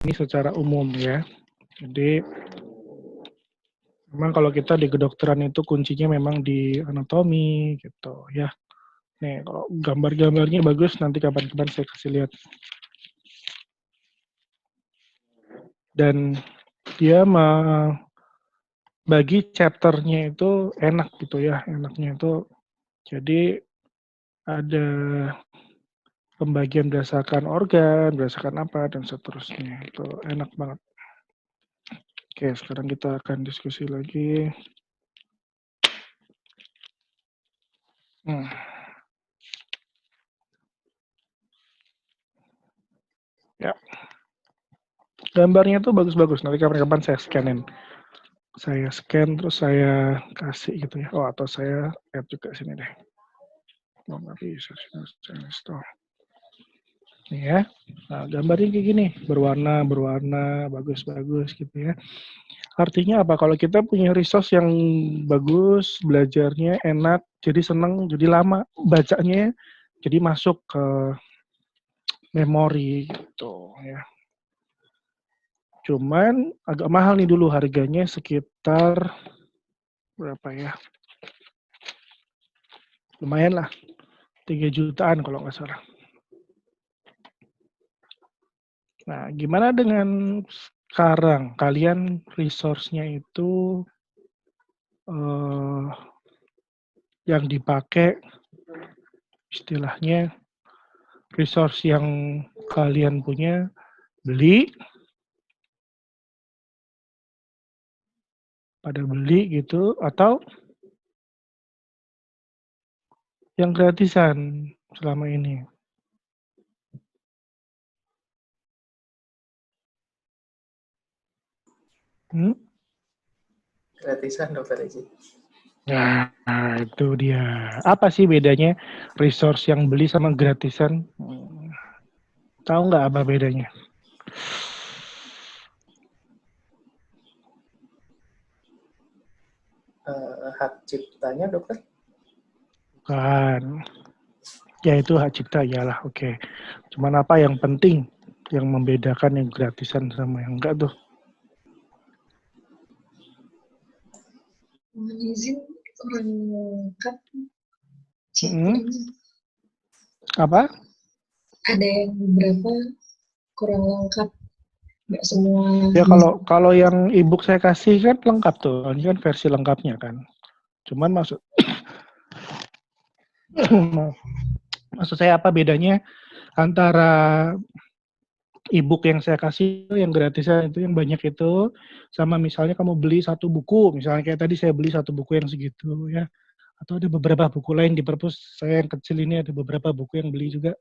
ini secara umum ya. Jadi memang kalau kita di kedokteran itu kuncinya memang di anatomi gitu ya. Nih kalau gambar-gambarnya bagus nanti kapan-kapan saya kasih lihat. Dan dia bagi chapternya itu enak gitu ya, enaknya itu jadi ada pembagian berdasarkan organ, berdasarkan apa dan seterusnya itu enak banget. Oke, sekarang kita akan diskusi lagi. Ya, gambarnya tuh bagus-bagus. Nanti kapan-kapan saya scanin. Saya scan terus saya kasih gitu ya. Oh, atau saya add juga sini deh. Oh, nggak bisa. Nih ya. Nah, gambarnya kayak gini, berwarna, bagus-bagus gitu ya. Artinya apa? Kalau kita punya resource yang bagus, belajarnya enak, jadi seneng, jadi lama bacanya, jadi masuk ke memori gitu ya. Cuman agak mahal nih dulu harganya sekitar berapa ya? Lumayan lah, 3 jutaan kalau nggak salah. Nah, gimana dengan sekarang? Kalian resource-nya itu yang dipakai istilahnya resource yang kalian punya beli, pada beli gitu, atau yang gratisan selama ini? Hmm? Gratisan dokter Eci. Nah, itu dia. Apa sih bedanya resource yang beli sama gratisan? Tahu nggak apa bedanya? Hak ciptanya dokter? Kan, ya itu hak cipta iyalah, oke. Cuman apa yang penting yang membedakan yang gratisan sama yang enggak tuh? Izin kurang lengkap Hmm? chapternya. Apa? Ada yang beberapa kurang lengkap, nggak semua. Ya kalau yang ebook saya kasih kan lengkap tuh, ini kan versi lengkapnya kan. Cuman maksud saya apa bedanya antara ebook yang saya kasih yang gratisan itu yang banyak itu sama misalnya kamu beli satu buku, misalnya kayak tadi saya beli satu buku yang segitu ya. Atau ada beberapa buku lain di perpus saya yang kecil ini ada beberapa buku yang beli juga.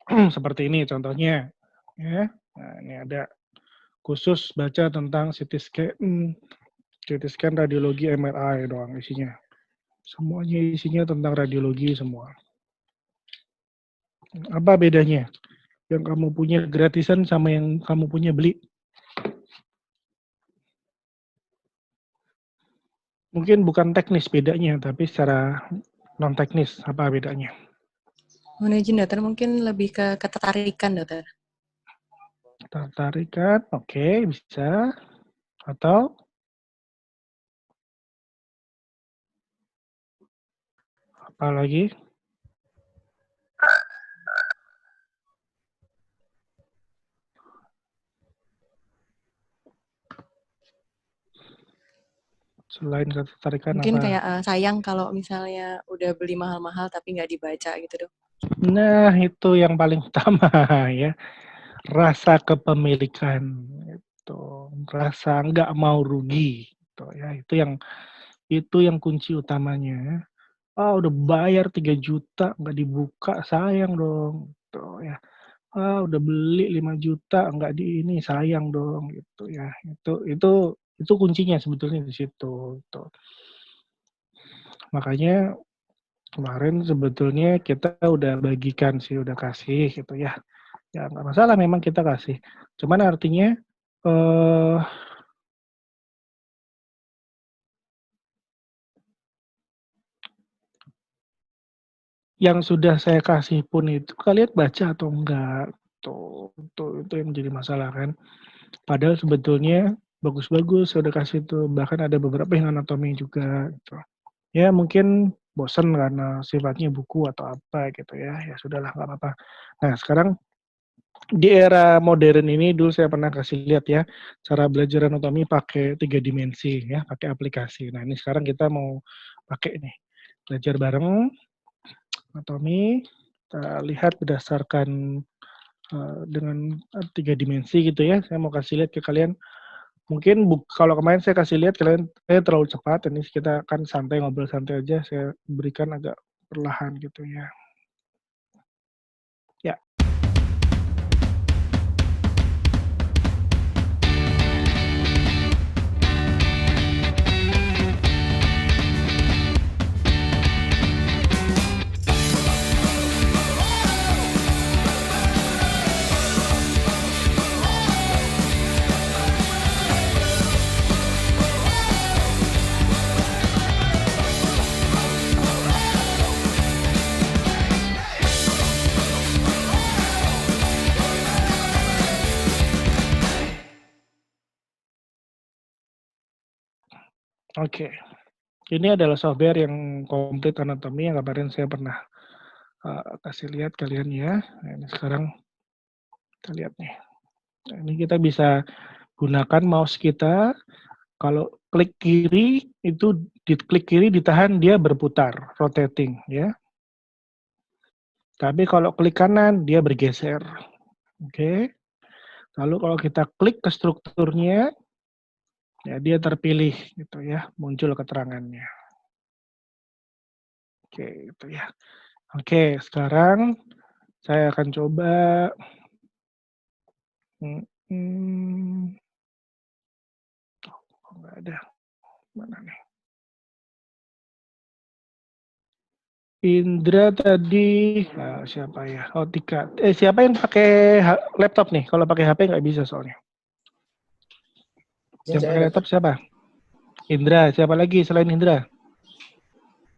Seperti ini contohnya ya. Nah, ini ada khusus baca tentang CT scan radiologi MRI doang isinya. Semuanya isinya tentang radiologi semua. Apa bedanya? Yang kamu punya gratisan sama yang kamu punya beli? Mungkin bukan teknis bedanya, tapi secara non teknis apa bedanya? Mohon izin dokter, mungkin lebih ke ketertarikan dokter. Tertarikan, oke, bisa. Atau apa lagi? Selain ketertarikan Mungkin apa? kayak sayang kalau misalnya udah beli mahal-mahal tapi nggak dibaca gitu dok. Nah, itu yang paling utama ya. Rasa kepemilikan itu, rasa nggak mau rugi gitu ya. Itu yang kunci utamanya. Ah, udah bayar 3 juta nggak dibuka, sayang dong gitu ya. Ah, udah beli 5 juta nggak di ini, sayang dong gitu ya. Itu kuncinya sebetulnya di situ gitu. Makanya kemarin sebetulnya kita udah bagikan sih, udah kasih gitu ya. Ya nggak masalah memang kita kasih. Cuman artinya eh yang sudah saya kasih pun itu kalian baca atau enggak? Itu yang jadi masalah kan. Padahal sebetulnya bagus-bagus saya udah kasih tuh, bahkan ada beberapa yang anatomi juga gitu. Ya mungkin bosen karena sifatnya buku atau apa gitu ya, ya sudahlah nggak apa-apa. Nah sekarang di era modern ini dulu saya pernah kasih lihat ya, cara belajar anatomi pakai 3 dimensi ya, pakai aplikasi. Nah ini sekarang kita mau pakai nih, belajar bareng anatomi, kita lihat berdasarkan, dengan, 3 dimensi gitu ya. Saya mau kasih lihat ke kalian, mungkin kalau kemarin saya kasih lihat kalian terlalu cepat, ini kita akan santai, ngobrol santai aja, saya berikan agak perlahan gitu ya. Ya. Oke. Ini adalah software yang komplit anatomi yang kemarin saya pernah, kasih lihat kalian ya. Nah, ini sekarang kita lihat nih. Nah, ini kita bisa gunakan mouse kita, kalau klik kiri itu diklik kiri ditahan dia berputar, rotating ya. Tapi kalau klik kanan dia bergeser. Oke. Lalu kalau kita klik ke strukturnya, ya dia terpilih gitu ya, muncul keterangannya. Oke, itu ya. Oke, sekarang saya akan coba kok nggak ada, mana nih? Indra tadi, siapa ya? Oh Tika, siapa yang pakai laptop nih? Kalau pakai HP nggak bisa soalnya. Yang pakai laptop siapa? Indra, siapa lagi selain Indra?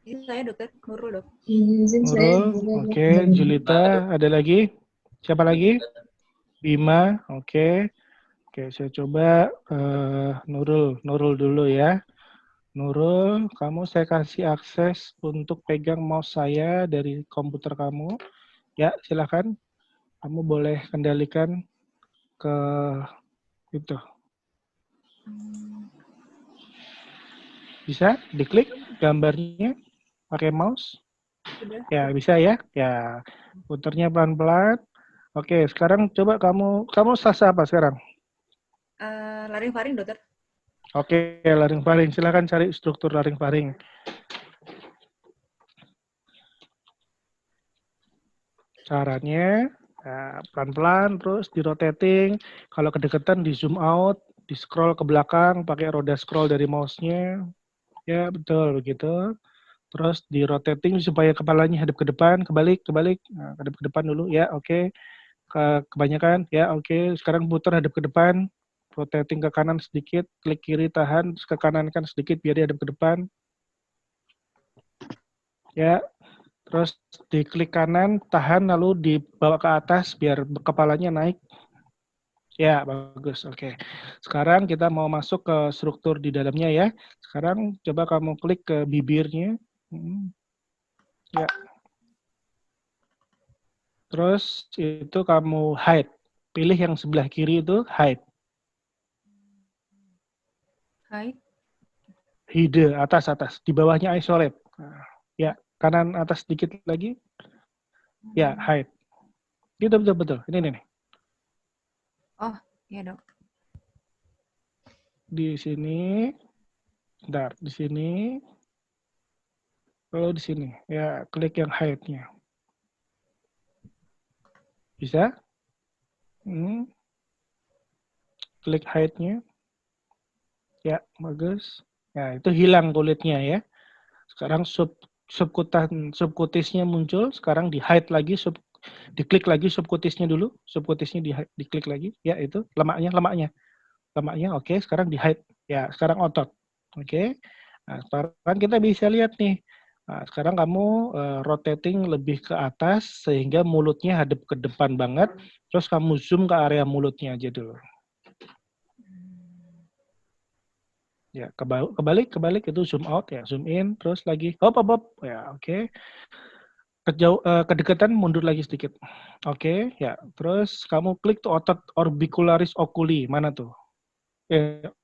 Ini saya dokter, Nurul dok. Nurul, oke. Julita, ada lagi? Siapa lagi? Bima, oke. Oke, saya coba Nurul dulu ya. Nurul, kamu saya kasih akses untuk pegang mouse saya dari komputer kamu. Ya, silakan. Kamu boleh kendalikan ke itu. Bisa diklik gambarnya pakai mouse? Sudah. Ya, bisa ya. Ya, putarnya pelan-pelan. Oke, sekarang coba kamu sasa apa sekarang? Laring-faring dokter. Oke, laring-faring. Silakan cari struktur laring-faring. Caranya pelan-pelan, terus di rotating. Kalau kedekatan di zoom out, di scroll ke belakang, pakai roda scroll dari mouse-nya. Ya, betul begitu. Terus di rotating supaya kepalanya hadap ke depan, kebalik. Nah, hadap ke depan dulu, ya oke. Kebanyakan, ya oke. Sekarang putar hadap ke depan. Rotating ke kanan sedikit, klik kiri tahan, terus ke kanan kan sedikit biar dia hadap ke depan. Ya, terus diklik kanan, tahan lalu dibawa ke atas biar kepalanya naik. Ya, bagus. Oke. Sekarang kita mau masuk ke struktur di dalamnya ya. Sekarang coba kamu klik ke bibirnya. Ya. Terus itu kamu hide. Pilih yang sebelah kiri itu hide. Hide, atas. Di bawahnya isolate. Nah, ya, kanan atas sedikit lagi. Ya, hide. Gitu, betul. Ini nih. Oh, iya dok. Di sini. Bentar, di sini. Kalau di sini, ya klik yang hide-nya. Bisa? Klik hide-nya. Ya, bagus. Nah, itu hilang kulitnya ya. Sekarang subkutisnya muncul, sekarang di hide lagi, diklik lagi subkutisnya dulu, subkutisnya diklik lagi, ya itu lemaknya, oke, sekarang di hide, ya sekarang otot, oke. Nah, sekarang kita bisa lihat nih, Nah, sekarang kamu rotating lebih ke atas sehingga mulutnya hadap ke depan banget. Terus kamu zoom ke area mulutnya aja dulu. Ya, kebalik itu zoom out ya, zoom in, terus lagi hop hop hop. Ya, oke. Kedekatan mundur lagi sedikit. Oke, ya. Terus kamu klik tuh otot orbicularis oculi. Mana tuh?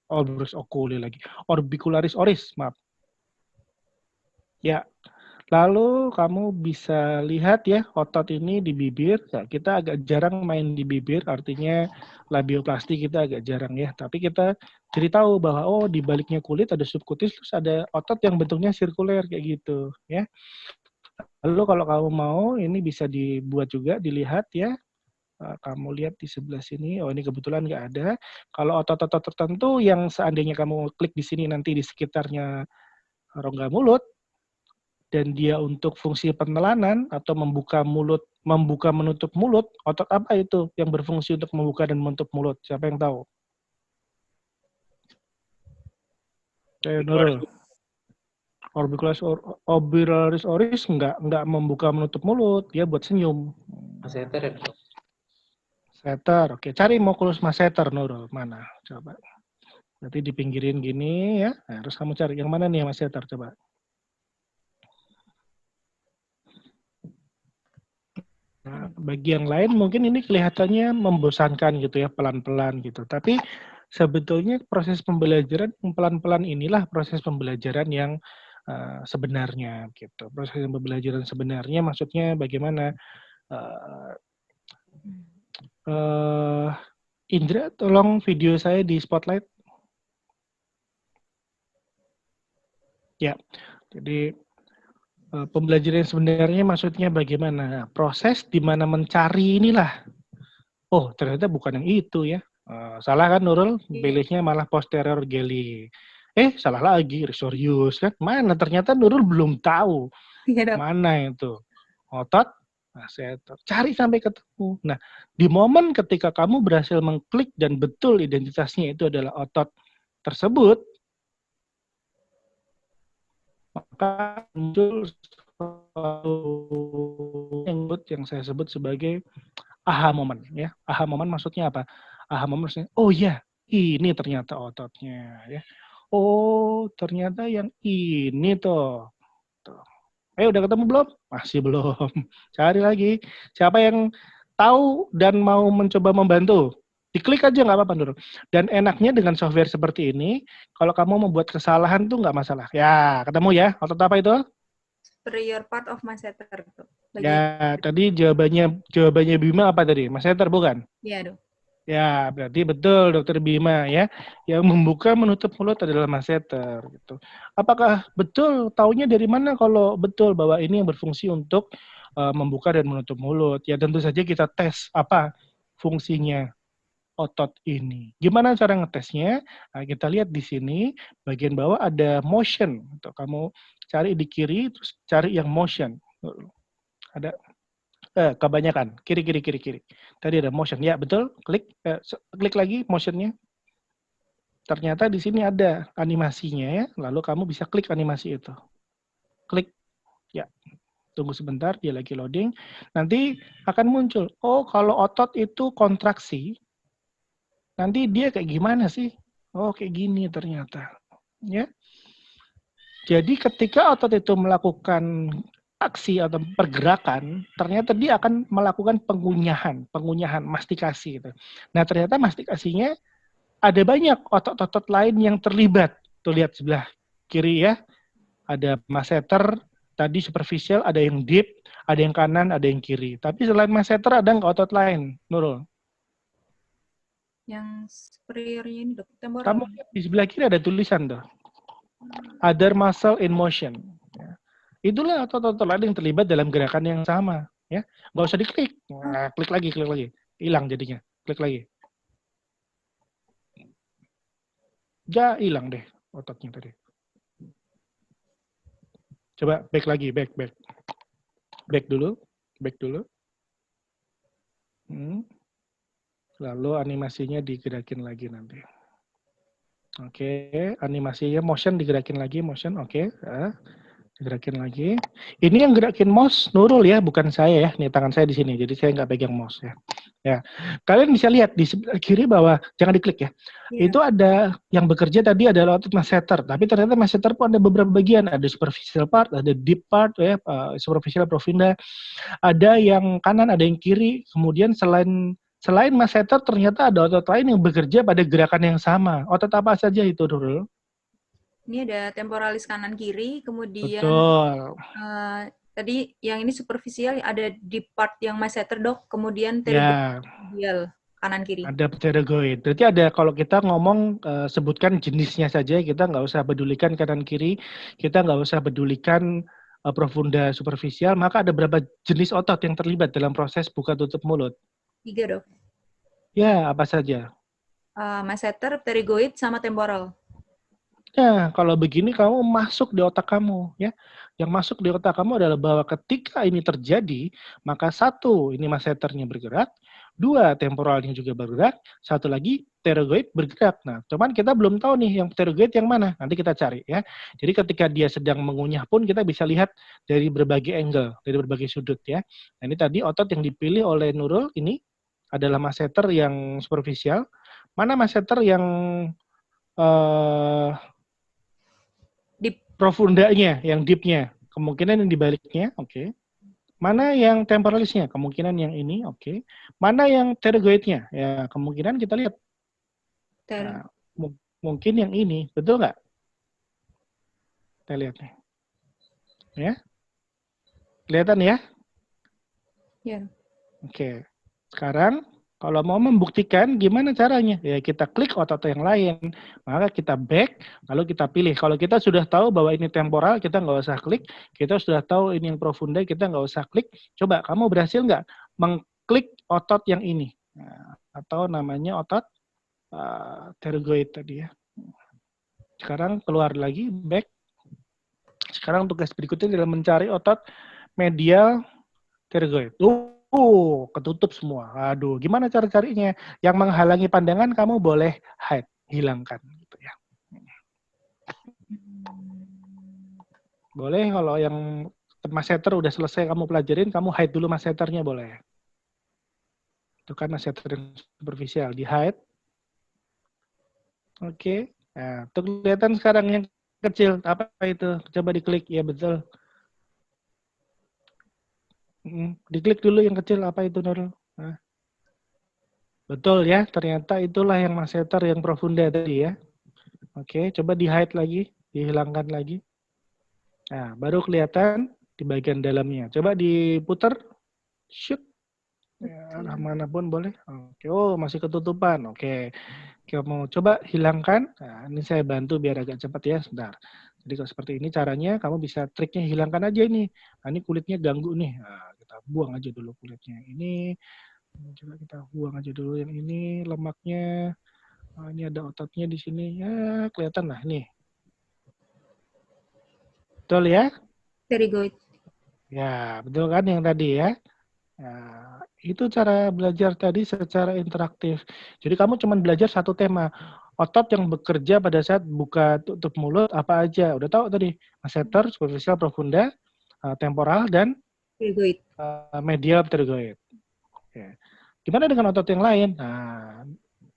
Orbicularis oculi lagi. Orbicularis oris, maaf. Ya. Lalu kamu bisa lihat ya otot ini di bibir. Ya, kita agak jarang main di bibir, artinya labioplasti kita agak jarang ya. Tapi kita jadi tahu bahwa oh di baliknya kulit ada subkutis, terus ada otot yang bentuknya sirkuler kayak gitu ya. Lalu kalau kamu mau ini bisa dibuat juga, dilihat ya. Kamu lihat di sebelah sini, oh ini kebetulan nggak ada. Kalau otot-otot tertentu yang seandainya kamu klik di sini nanti di sekitarnya rongga mulut, dan dia untuk fungsi penelanan atau membuka mulut, membuka menutup mulut, otot apa itu yang berfungsi untuk membuka dan menutup mulut? Siapa yang tahu? Nurul. Orbicularis oris nggak membuka menutup mulut, dia buat senyum. Masseter ya, Dok? Masseter, oke. Cari mokulus masseter, Nurul. Mana? Coba. Berarti dipinggirin gini ya. Nah, harus kamu cari yang mana nih masseter, coba. Nah, bagi yang lain mungkin ini kelihatannya membosankan gitu ya, pelan-pelan gitu. Tapi sebetulnya proses pembelajaran pelan-pelan inilah proses pembelajaran yang sebenarnya gitu. Proses pembelajaran sebenarnya maksudnya bagaimana? Indra, tolong video saya di spotlight. Ya, jadi pembelajaran sebenarnya maksudnya bagaimana? Proses di mana mencari inilah. Oh, ternyata bukan yang itu ya. Salah kan Nurul? Pilihnya malah posterior geli. Salah lagi, risorius kan. Mana? Ternyata Nurul belum tahu. Iya, Dok. Mana itu? Otot, masseter. Cari sampai ketemu. Nah, di momen ketika kamu berhasil mengklik dan betul identitasnya itu adalah otot tersebut, maka muncul yang saya sebut sebagai aha moment ya. Aha moment maksudnya apa? Aha moment maksudnya, oh ya, ini ternyata ototnya ya. Oh, ternyata yang ini toh. Tuh. Udah ketemu belum? Masih belum. Cari lagi. Siapa yang tahu dan mau mencoba membantu? Diklik aja nggak apa-apa, Nur. Dan enaknya dengan software seperti ini, kalau kamu membuat kesalahan tuh nggak masalah. Ya, ketemu ya. Otot apa itu? Superior part of masseter, Dok. Ya, tadi jawabannya Bima apa tadi? Masseter bukan? Iya, Dok. Ya, berarti betul Dokter Bima ya. Yang membuka menutup mulut adalah masseter gitu. Apakah betul taunya dari mana kalau betul bahwa ini yang berfungsi untuk membuka dan menutup mulut? Ya tentu saja kita tes apa fungsinya otot ini. Gimana cara ngetesnya? Nah, kita lihat di sini bagian bawah ada motion. Gitu. Kamu cari di kiri terus cari yang motion. Ada kebanyakan kiri. Tadi ada motion ya betul, klik lagi motionnya. Ternyata di sini ada animasinya ya, lalu kamu bisa klik animasi itu. Klik ya, tunggu sebentar dia lagi loading. Nanti akan muncul, oh kalau otot itu kontraksi, nanti dia kayak gimana sih? Oh kayak gini ternyata ya. Jadi ketika otot itu melakukan aksi atau pergerakan, ternyata dia akan melakukan pengunyahan, mastikasi gitu. Nah, ternyata mastikasinya ada banyak otot-otot lain yang terlibat. Tuh lihat sebelah kiri ya, ada masseter, tadi superficial, ada yang deep, ada yang kanan, ada yang kiri. Tapi selain masseter ada nggak otot lain, Nurul? Yang superiornya ini, Dok. Temporal. Kamu lihat di sebelah kiri ada tulisan tuh. Other muscle in motion. Itulah otot-otot lain yang terlibat dalam gerakan yang sama, ya. Nggak usah diklik. Nah, klik lagi. Hilang jadinya. Klik lagi. Ya, hilang deh ototnya tadi. Coba back lagi, back. Back dulu. Lalu animasinya digerakin lagi nanti. Oke, animasinya motion digerakin lagi, motion, oke. Gerakin lagi. Ini yang gerakin mouse Nurul ya, bukan saya ya. Nih tangan saya di sini, jadi saya nggak pegang mouse ya. Ya, kalian bisa lihat di sebelah kiri bawah, jangan diklik ya. Iya. Itu ada yang bekerja tadi adalah otot masseter, tapi ternyata masseter pun ada beberapa bagian, ada superficial part, ada deep part ya, superficial profunda, ada yang kanan, ada yang kiri. Kemudian selain masseter ternyata ada otot lain yang bekerja pada gerakan yang sama. Otot apa saja itu, Nurul? Ini ada temporalis kanan kiri, kemudian Betul. tadi yang ini superficial, ada deep part yang masseter dok, kemudian Ya. pterygoid kanan kiri. Ada pterygoid. Berarti ada, kalau kita ngomong sebutkan jenisnya saja, kita nggak usah pedulikan kanan kiri, kita nggak usah pedulikan profunda superficial, maka ada berapa jenis otot yang terlibat dalam proses buka tutup mulut? 3 dok. Ya, apa saja? Masseter, pterygoid, sama temporal. Nah, kalau begini kamu masuk di otak kamu, ya. Yang masuk di otak kamu adalah bahwa ketika ini terjadi, maka 1, ini masseternya bergerak, 2, temporalnya juga bergerak, 1 lagi pterygoid bergerak. Nah, cuman kita belum tahu nih yang pterygoid yang mana. Nanti kita cari ya. Jadi ketika dia sedang mengunyah pun kita bisa lihat dari berbagai angle, dari berbagai sudut ya. Nah, ini tadi otot yang dipilih oleh Nurul ini adalah masseter yang superficial. Mana masseter yang profundanya, yang deep-nya, kemungkinan yang dibaliknya, oke. Mana yang temporalisnya, kemungkinan yang ini, oke. Mana yang pterygoidnya, ya kemungkinan kita lihat. Nah, mungkin yang ini, betul nggak? Kita lihat nih. Ya, kelihatan ya? Ya. Oke. Sekarang kalau mau membuktikan gimana caranya? Ya kita klik otot yang lain, maka kita back, lalu kita pilih. Kalau kita sudah tahu bahwa ini temporal, kita nggak usah klik. Kita sudah tahu ini yang profunda, kita nggak usah klik. Coba kamu berhasil nggak mengklik otot yang ini? Nah, atau namanya otot pterygoid tadi ya. Sekarang keluar lagi, back. Sekarang tugas berikutnya adalah mencari otot medial pterygoid. Ketutup semua. Aduh, gimana cara carinya? Yang menghalangi pandangan kamu boleh hide, hilangkan gitu ya. Boleh kalau yang masseter udah selesai kamu pelajarin, kamu hide dulu masseternya boleh. Itu kan masseter yang superficial, di hide. Oke. Nah, tuh kelihatan sekarang yang kecil, apa itu? Coba diklik, ya betul. Diklik dulu yang kecil, apa itu Nurul? Nah. Betul ya, ternyata itulah yang masseter yang profunda tadi ya. Oke, coba di hide lagi, dihilangkan lagi. Nah, baru kelihatan di bagian dalamnya. Coba diputar, shoot. Ya, arah manapun boleh. Oke, oh masih ketutupan. Oke, kamu coba hilangkan. Nah, ini saya bantu biar agak cepat ya, sebentar. Jadi kalau seperti ini caranya, kamu bisa triknya hilangkan aja ini. Nah, ini kulitnya ganggu nih. Nah, kita buang aja dulu kulitnya. Ini coba kita buang aja dulu yang ini, lemaknya. Nah, ini ada ototnya di sini. Ya, kelihatan lah nih. Betul ya? Pterygoid. Ya, betul kan yang tadi ya? Nah, itu cara belajar tadi secara interaktif. Jadi kamu cuma belajar satu tema. Otot yang bekerja pada saat buka tutup mulut apa aja. Udah tahu tadi. Masseter, superficial, profunda, temporal, dan Pterygoid. medial pterygoid. Oke. Gimana dengan otot yang lain? Nah,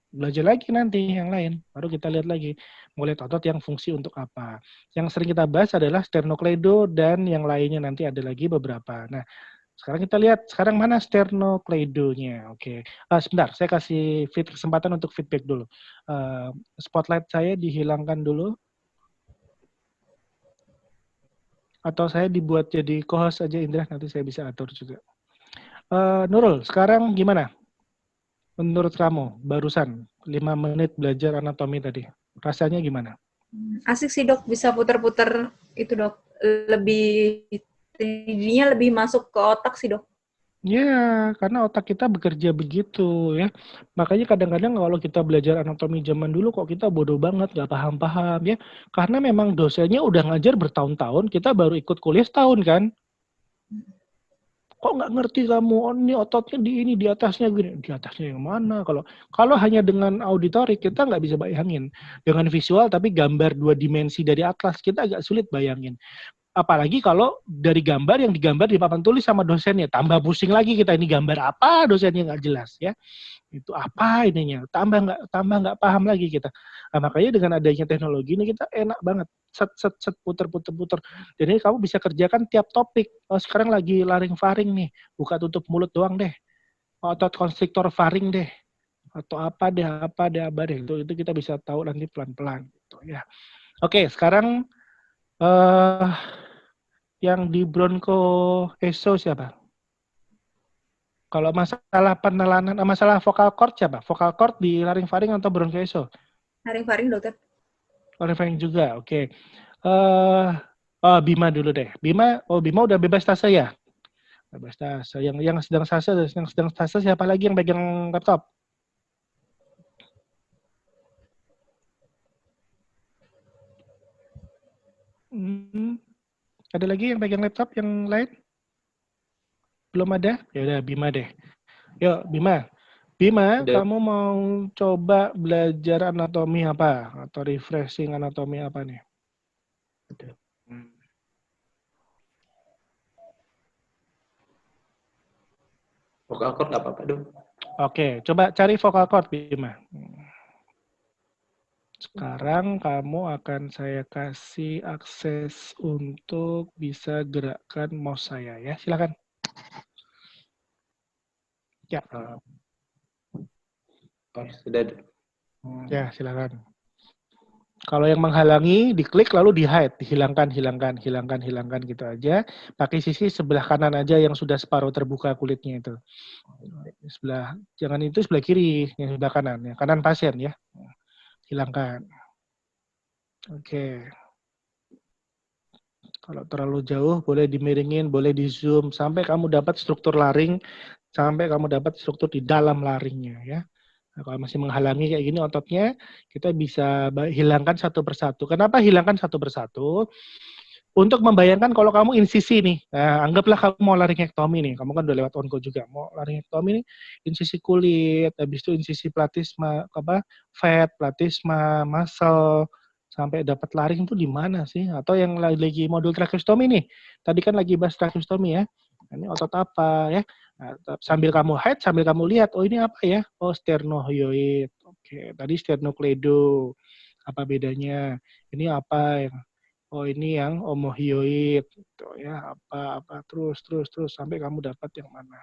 belajar lagi nanti yang lain. Baru kita lihat lagi. Mau lihat otot yang fungsi untuk apa. Yang sering kita bahas adalah sternocleido dan yang lainnya nanti ada lagi beberapa. Nah, sekarang kita lihat, sekarang mana sternocleidonya. Oke. Sebentar, saya kasih kesempatan untuk feedback dulu. Spotlight saya dihilangkan dulu. Atau saya dibuat jadi co-host aja, Indra. Nanti saya bisa atur juga. Nurul, sekarang gimana? Menurut kamu, barusan 5 menit belajar anatomi tadi. Rasanya gimana? Asik sih dok, bisa putar-putar itu dok. Jadinya lebih masuk ke otak sih dok. Ya, karena otak kita bekerja begitu ya. Makanya kadang-kadang kalau kita belajar anatomi zaman dulu kok kita bodoh banget, nggak paham-paham ya. Karena memang dosennya udah ngajar bertahun-tahun, kita baru ikut kuliah setahun kan. Kok nggak ngerti kamu, oh ini ototnya di ini, di atasnya gini. Di atasnya yang mana? Kalau hanya dengan auditorik, kita nggak bisa bayangin. Dengan visual, tapi gambar 2 dimensi dari atlas, kita agak sulit bayangin. Apalagi kalau dari gambar yang digambar di papan tulis sama dosennya, tambah pusing lagi kita, ini gambar apa dosennya nggak jelas ya. Itu apa ininya, tambah nggak paham lagi kita. Nah, makanya dengan adanya teknologi ini kita enak banget, set puter. Jadi kamu bisa kerjakan tiap topik. Oh, sekarang lagi laring-faring nih, buka tutup mulut doang deh, otot konstriktor faring deh, atau apa deh itu kita bisa tahu nanti pelan-pelan gitu ya. Oke, sekarang yang di bronko eso siapa? Kalau masalah penelanan, masalah vokal cord siapa? Vokal cord di laring-faring atau bronko eso? Laring-faring dokter. Laring-faring juga, oke. Bima dulu deh. Bima udah bebas tase ya? Bebas tase. Yang sedang tase siapa lagi yang pegang laptop? Ada lagi yang pegang laptop yang lain? Belum ada? Ya udah Bima deh. Yuk Bima. Bima, Udah. kamu mau coba belajar anatomi apa? Atau refreshing anatomi apa nih? Udah. Vokal cord nggak apa-apa dong. Oke, coba cari vokal cord Bima. Sekarang kamu akan saya kasih akses untuk bisa gerakkan mouse saya ya. Silakan. Ya. Sudah. Ya, silakan. Kalau yang menghalangi, diklik lalu di-hide, dihilangkan gitu aja. Pakai sisi sebelah kanan aja yang sudah separuh terbuka kulitnya itu. Jangan itu sebelah kiri, yang sebelah kanan. Ya. Kanan pasien ya. Hilangkan. Oke. Kalau terlalu jauh, boleh dimiringin, boleh di zoom, sampai kamu dapat struktur laring, sampai kamu dapat struktur di dalam laringnya ya. Nah, kalau masih menghalangi kayak gini ototnya, kita bisa hilangkan satu persatu. Kenapa hilangkan satu persatu? Untuk membayangkan kalau kamu insisi nih, nah, anggaplah kamu mau laringektomi nih, kamu kan udah lewat onko juga, mau laringektomi nih, insisi kulit, habis itu insisi platisma, fat, platisma, muscle, sampai dapat laring itu di mana sih? Atau yang lagi modul tracheostomi nih, tadi kan lagi bahas tracheostomi ya, ini otot apa ya? Nah, sambil kamu hide, sambil kamu lihat, oh ini apa ya? Oh sternohyoid, oke, tadi sternocleido, apa bedanya? Ini apa yang oh ini yang omohyoid gitu ya, apa terus sampai kamu dapat yang mana.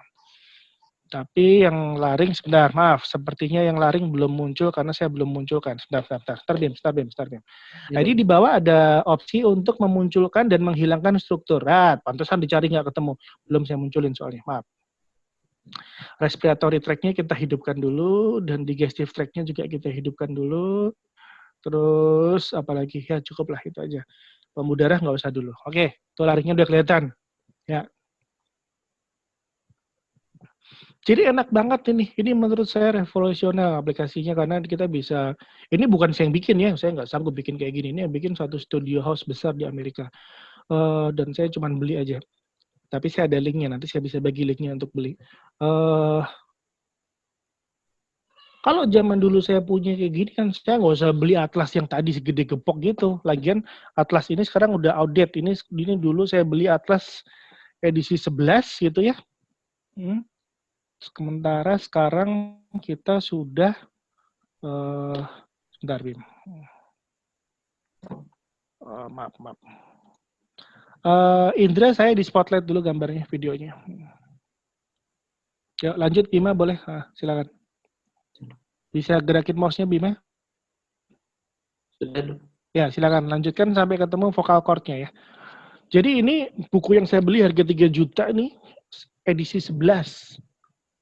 Tapi yang laring sebentar, maaf, sepertinya yang laring belum muncul karena saya belum munculkan. Sebentar, Bim. Nah, ini di bawah ada opsi untuk memunculkan dan menghilangkan struktur. Pantesan dicari nggak ketemu. Belum saya munculin soalnya, maaf. Respiratory tract-nya kita hidupkan dulu, dan digestive tract-nya juga kita hidupkan dulu. Terus apalagi ya cukuplah itu aja. Pembuluh darah nggak usah dulu. Oke, itu laringnya udah kelihatan. Ya. Jadi enak banget ini. Ini menurut saya revolusional aplikasinya karena kita bisa. Ini bukan saya yang bikin ya. Saya nggak sanggup bikin kayak gini. Ini yang bikin satu studio house besar di Amerika. Dan saya cuma beli aja. Tapi saya ada linknya. Nanti saya bisa bagi linknya untuk beli. Kalau zaman dulu saya punya kayak gini kan saya nggak usah beli atlas yang tadi segede gepok gitu. Lagian atlas ini sekarang udah outdated. Ini dulu saya beli atlas edisi 11 gitu ya. Sementara sekarang kita sudah sebentar Bim. Maaf. Indra, saya di spotlight dulu gambarnya, videonya. Ya, lanjut Bima boleh, silakan. Bisa gerakin mouse-nya Bima? Sudah. Ya, silakan lanjutkan sampai ketemu vokal cord-nya ya. Jadi ini buku yang saya beli harga 3 juta nih, edisi 11.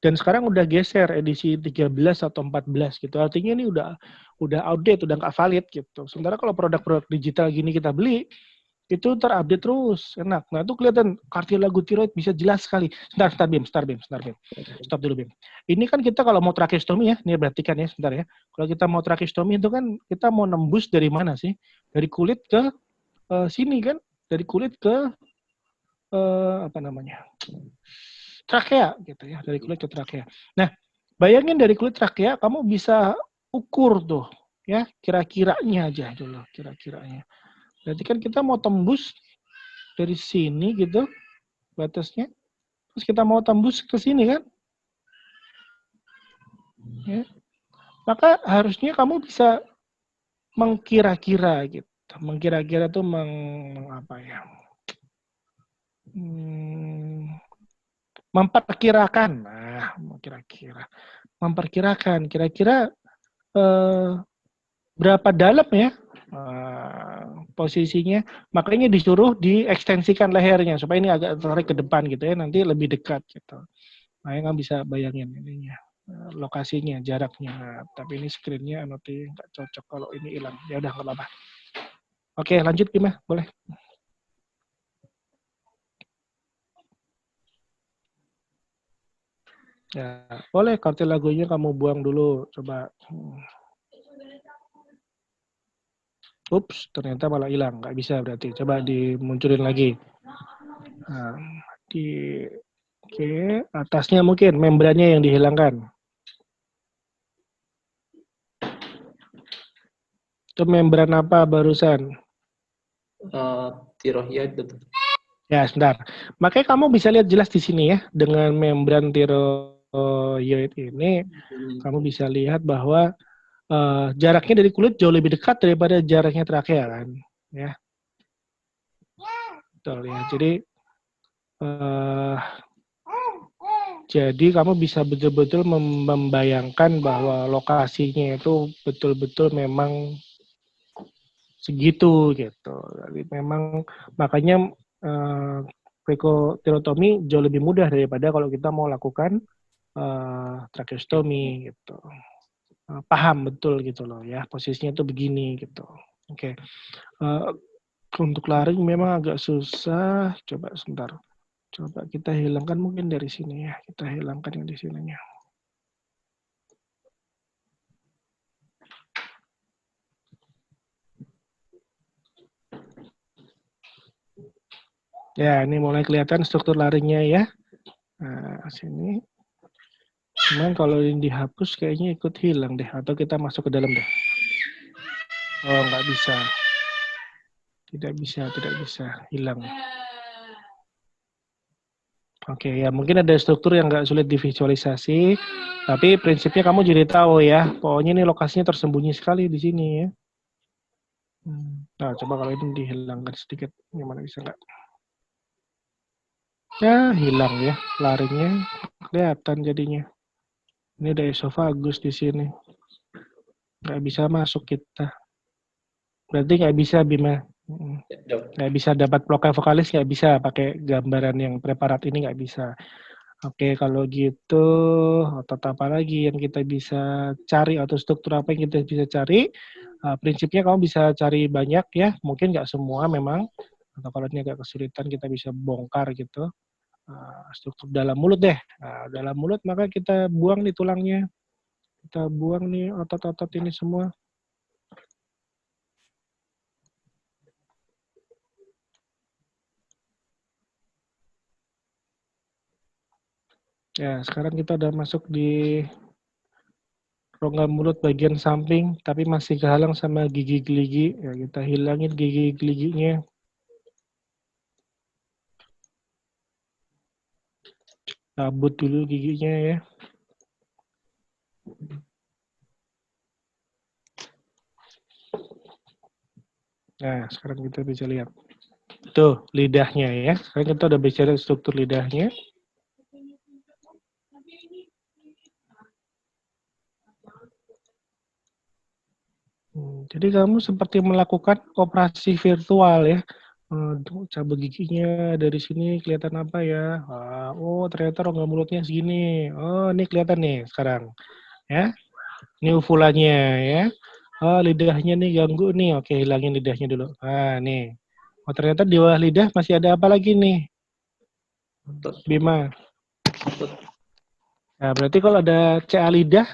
Dan sekarang udah geser edisi 13 atau 14 gitu. Artinya ini udah outdated, udah nggak valid gitu. Sementara kalau produk-produk digital gini kita beli, itu terupdate terus, enak. Nah itu kelihatan cartilago tiroid bisa jelas sekali. Sebentar Bim. Stop dulu Bim. Ini kan kita kalau mau tracheostomi ya, ini perhatikan ya sebentar ya. Kalau kita mau tracheostomi itu kan kita mau nembus dari mana sih? Dari kulit ke sini kan? Dari kulit ke trakea gitu ya, dari kulit ke trakea. Nah, bayangin dari kulit trakea kamu bisa ukur tuh ya, kira-kiranya aja dulu, kira-kiranya. Berarti kan kita mau tembus dari sini gitu batasnya. Terus kita mau tembus ke sini kan? Ya. Maka harusnya kamu bisa mengkira-kira gitu. Mengkira-kira tuh apa ya? Memperkirakan. Nah, memperkirakan kira-kira berapa dalam ya posisinya. Makanya disuruh diekstensikan lehernya supaya ini agak tarik ke depan gitu ya, nanti lebih dekat gitu. Nah, nggak bisa bayangin ininya lokasinya, jaraknya. Nah, tapi ini screen-nya nanti nggak cocok kalau ini hilang. Ya udah nggak apa-apa. Oke, lanjut Bima, boleh. Ya, boleh kartilagonya kamu buang dulu, coba. Ups, ternyata malah hilang, nggak bisa berarti. Coba dimunculin lagi. Nah, oke, atasnya mungkin membrannya yang dihilangkan. Itu membran apa barusan? Tiroid itu. Ya, sebentar. Makanya kamu bisa lihat jelas di sini ya, dengan membran tiroid ini, kamu bisa lihat bahwa jaraknya dari kulit jauh lebih dekat daripada jaraknya trakea kan, ya. Betul ya. Jadi kamu bisa betul-betul membayangkan bahwa lokasinya itu betul-betul memang segitu gitu. Jadi memang makanya krikotirotomi jauh lebih mudah daripada kalau kita mau lakukan tracheostomi gitu. Paham betul gitu loh ya, posisinya itu begini gitu. Oke. Untuk laring memang agak susah. Coba sebentar. Coba kita hilangkan mungkin dari sini ya. Kita hilangkan yang di sininya. Ya, ini mulai kelihatan struktur laringnya ya. Nah, sini. Cuman kalau ini dihapus kayaknya ikut hilang deh. Atau kita masuk ke dalam deh. Oh, nggak bisa. Tidak bisa. Hilang. Oke, ya mungkin ada struktur yang nggak sulit divisualisasi. Tapi prinsipnya kamu jadi tahu ya. Pokoknya ini lokasinya tersembunyi sekali di sini ya. Nah, coba kalau ini dihilangkan sedikit. Gimana bisa nggak? Ya, hilang ya. Laringnya kelihatan jadinya. Ini ada esofagus di sini. Nggak bisa masuk kita. Berarti nggak bisa, Bima. Nggak bisa dapat ploka vokalis, nggak bisa pakai gambaran yang preparat ini, nggak bisa. Oke, kalau gitu otot apa lagi yang kita bisa cari atau struktur apa yang kita bisa cari? Prinsipnya kamu bisa cari banyak ya, mungkin nggak semua memang. Atau kalau ini agak kesulitan kita bisa bongkar gitu. Struktur dalam mulut deh. Nah, dalam mulut maka kita buang nih tulangnya. Kita buang nih otot-otot ini semua. Ya, sekarang kita udah masuk di rongga mulut bagian samping, tapi masih kehalang sama gigi geligi. Ya, kita hilangin gigi geliginya. Cabut dulu giginya ya. Nah, sekarang kita bisa lihat. Tuh, lidahnya ya. Sekarang kita udah bicara struktur lidahnya. Jadi kamu seperti melakukan operasi virtual ya. Cabut giginya dari sini kelihatan apa ya? Oh, ternyata rongga mulutnya segini. Oh, ini kelihatan nih sekarang. Ya. Ini uvulanya ya. Oh, lidahnya nih ganggu nih. Oke, hilangin lidahnya dulu. Nah, nih. Oh, ternyata di bawah lidah masih ada apa lagi nih? Bima. Nah, berarti kalau ada CA lidah,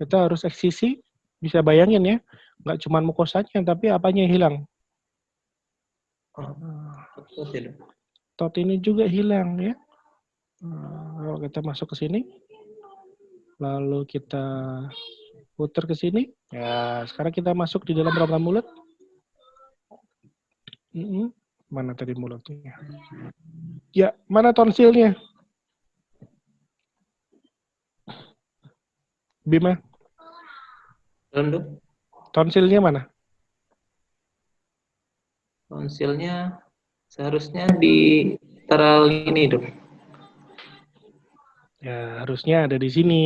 kita harus eksisi. Bisa bayangin ya. Nggak cuma mukosanya, tapi apanya yang hilang. Tot ini juga hilang ya. Kalau kita masuk ke sini, lalu kita putar ke sini. Ya, sekarang kita masuk di dalam rongga mulut. Mana tadi mulutnya? Ya, mana tonsilnya? Bima, Belum, Dok. tonsilnya mana? Tonsilnya seharusnya di lateral ini, Dok. Ya, harusnya ada di sini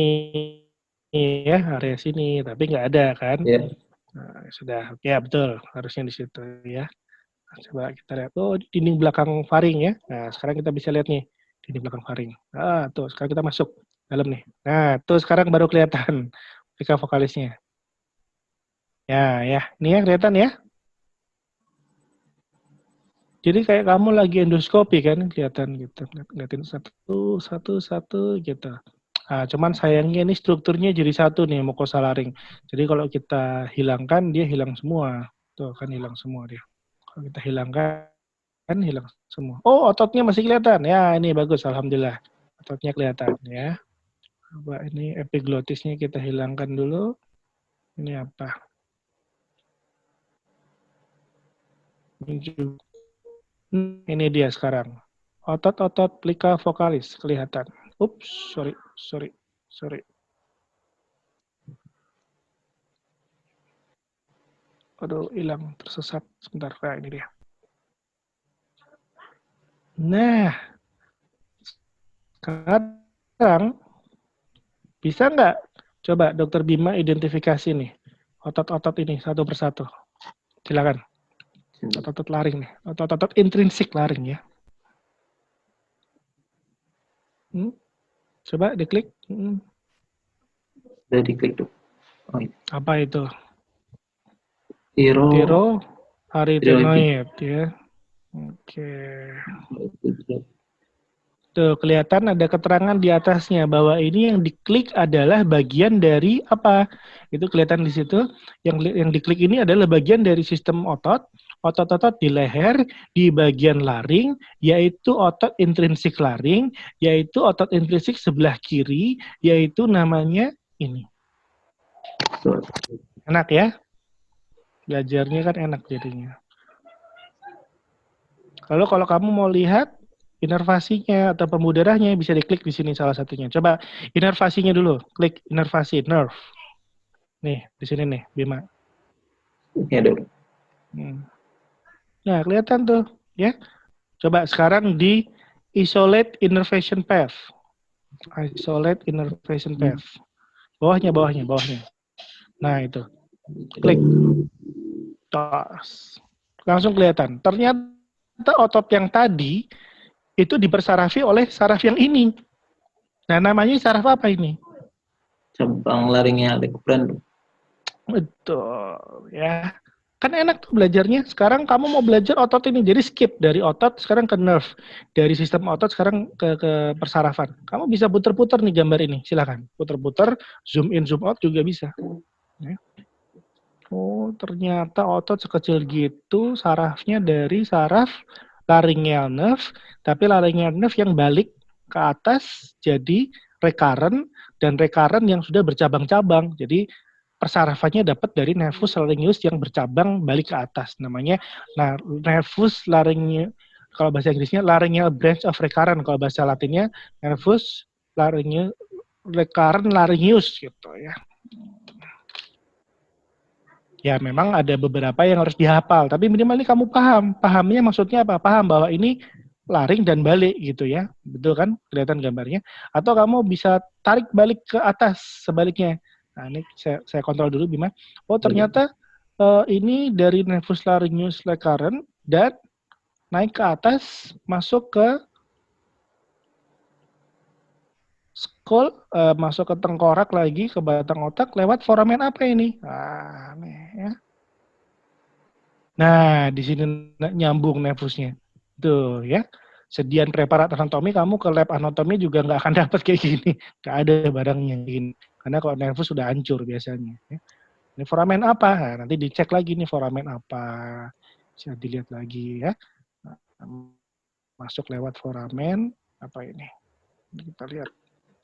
ya, area sini, tapi nggak ada kan? Ya. Nah, sudah, ya betul, harusnya di situ ya. Nah, coba kita lihat, oh dinding belakang faring ya. Nah, sekarang kita bisa lihat nih, dinding belakang faring. Ah, tuh, sekarang kita masuk dalam nih. Nah, tuh sekarang baru kelihatan plika vokalisnya. Ya, ya, ini ya kelihatan ya. Jadi kayak kamu lagi endoskopi kan, kelihatan gitu, ngeliatin satu gitu. Nah, cuman sayangnya ini strukturnya jadi satu nih, mukosa laring. Jadi kalau kita hilangkan, dia hilang semua. Tuh kan hilang semua dia. Kalau kita hilangkan, kan hilang semua. Oh, ototnya masih kelihatan. Ya, ini bagus, alhamdulillah. Ototnya kelihatan ya. Coba ini epiglotisnya kita hilangkan dulu. Ini apa? Ini dia sekarang. Otot-otot plika vokalis kelihatan. Ups, sorry. Aduh, hilang, tersesat. Sebentar, nah, ini dia. Nah, sekarang bisa nggak coba Dokter Bima identifikasi nih otot-otot ini satu persatu. Silakan. Otot-otot laring nih, otot-otot intrinsik laring ya. Coba diklik. Udah diklik, Dok. Oh, ini. Apa itu? Tiro. Tiroaritenoid ya. Oke. Tuh, kelihatan ada keterangan di atasnya bahwa ini yang diklik adalah bagian dari apa? Itu kelihatan di situ. Yang diklik ini adalah bagian dari sistem otot-otot di leher, di bagian laring, yaitu otot intrinsik laring, yaitu otot intrinsik sebelah kiri, yaitu namanya ini. Enak ya? Belajarnya kan enak jadinya. Kalau kamu mau lihat inervasinya atau pembuluh darahnya bisa diklik di sini salah satunya. Coba inervasinya dulu, klik inervasi, nerve. Nih, di sini nih, Bima. Ya, Dok. Nah, kelihatan tuh, ya. Coba sekarang di isolate innervation path. Isolate innervation path. Bawahnya. Nah, itu. Klik. Tos. Langsung kelihatan. Ternyata otot yang tadi itu dipersarafi oleh saraf yang ini. Nah, namanya saraf apa ini? Cabang laringnya lekuran. Betul, ya. Kan enak tuh belajarnya. Sekarang kamu mau belajar otot ini, jadi skip dari otot sekarang ke nerve, dari sistem otot sekarang ke persarafan. Kamu bisa puter-puter nih gambar ini, silakan. Puter-puter, zoom in, zoom out juga bisa. Ya. Oh, ternyata otot sekecil gitu, sarafnya dari saraf laryngeal nerve, tapi laryngeal nerve yang balik ke atas jadi recurrent, dan recurrent yang sudah bercabang-cabang. Jadi persarafannya dapat dari nervus laryngeus yang bercabang balik ke atas. Namanya nervus laryngeus, kalau bahasa Inggrisnya laryngeal branch of recurrent, kalau bahasa Latinnya nervus laryngeus recurrent laryngeus gitu ya. Ya memang ada beberapa yang harus dihafal, tapi minimal ini kamu paham. Pahamnya maksudnya apa? Paham bahwa ini laring dan balik gitu ya. Betul kan? Kelihatan gambarnya. Atau kamu bisa tarik balik ke atas sebaliknya. Nah ini saya kontrol dulu Bima. Oh ternyata ini dari nervus laryngeus recurrent dan naik ke atas masuk ke skull, masuk ke tengkorak lagi, ke batang otak lewat foramen apa ini? Nah, nih ya. Nah, di sini nyambung nervusnya. Tuh ya. Sedian preparat anatomi, kamu ke lab anatomi juga nggak akan dapat kayak gini. Nggak ada barangnya gini. Karena kalau nervus sudah hancur biasanya. Ya. Ini foramen apa? Nah, nanti dicek lagi nih foramen apa. Bisa dilihat lagi ya. Nah, masuk lewat foramen apa ini? Kita lihat.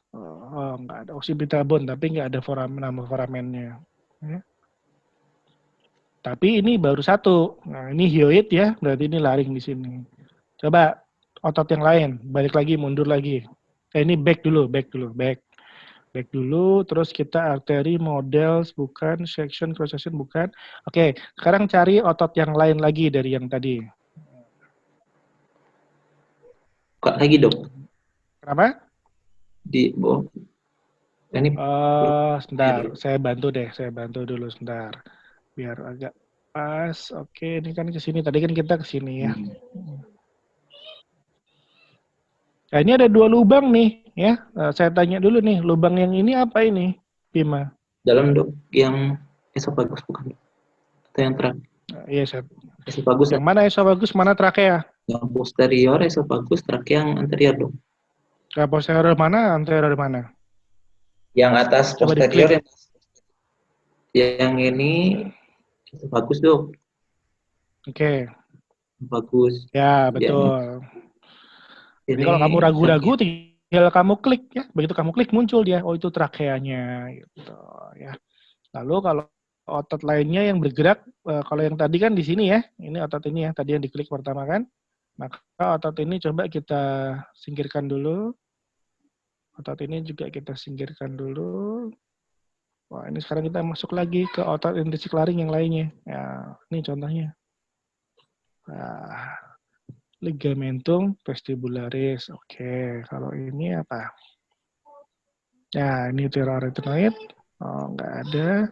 Oh, nggak ada occipital bone, tapi nggak ada nama foramennya. Ya. Tapi ini baru satu. Nah, ini hyoid ya, berarti ini laring di sini. Coba otot yang lain, balik lagi, mundur lagi. Ini back dulu, back. Back dulu, terus kita arteri, models, bukan, section, cross section, bukan. Oke, sekarang cari otot yang lain lagi dari yang tadi. Buka lagi dok. Kenapa? Di bawah. Ini Sebentar, saya bantu dulu sebentar. Biar agak pas. Oke, ini kan ke sini. Tadi kan kita ke sini ya. Nah, ini ada 2 lubang nih ya. Saya tanya dulu nih, lubang yang ini apa ini, Bima? dalam dok yang esofagus bukan? Atau yang terakhir? Iya, saya. Esofagus Yang mana esofagus, mana trakea? yang posterior, esofagus, trakea yang anterior dok. Posterior mana, anterior mana? Yang atas Coba posterior, yang ini esofagus dok. Oke. Bagus. Ya, betul. Jadi Ini kalau kamu ragu-ragu, trakea. tinggal kamu klik ya. Begitu kamu klik muncul dia, oh itu trakeanya gitu ya. Lalu kalau otot lainnya yang bergerak, kalau yang tadi kan di sini ya, ini otot ini ya, tadi yang diklik pertama kan. Maka otot ini coba kita singkirkan dulu. Otot ini juga kita singkirkan dulu. Wah, ini sekarang kita masuk lagi ke otot intrinsik laring yang lainnya. Ya, ini contohnya. Nah, ligamentum vestibularis. Oke, kalau ini apa? Ya, ini thyroarytenoid. Oh, nggak ada.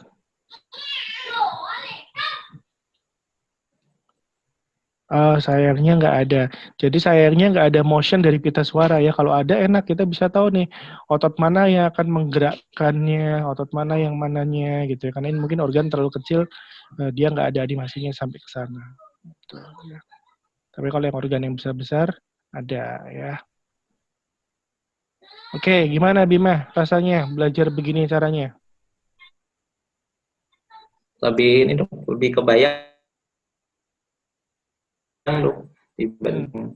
Sayangnya nggak ada. Jadi sayangnya nggak ada motion dari pita suara ya. Kalau ada enak, kita bisa tahu nih otot mana yang akan menggerakkannya, otot mana yang mananya gitu ya. Karena ini mungkin organ terlalu kecil, dia nggak ada animasinya sampai ke sana. Gitu, ya. Tapi kalau yang organ yang besar-besar, ada ya. Oke, gimana Bima rasanya belajar begini caranya? Lebih ini dok, lebih kebayang dok dibanding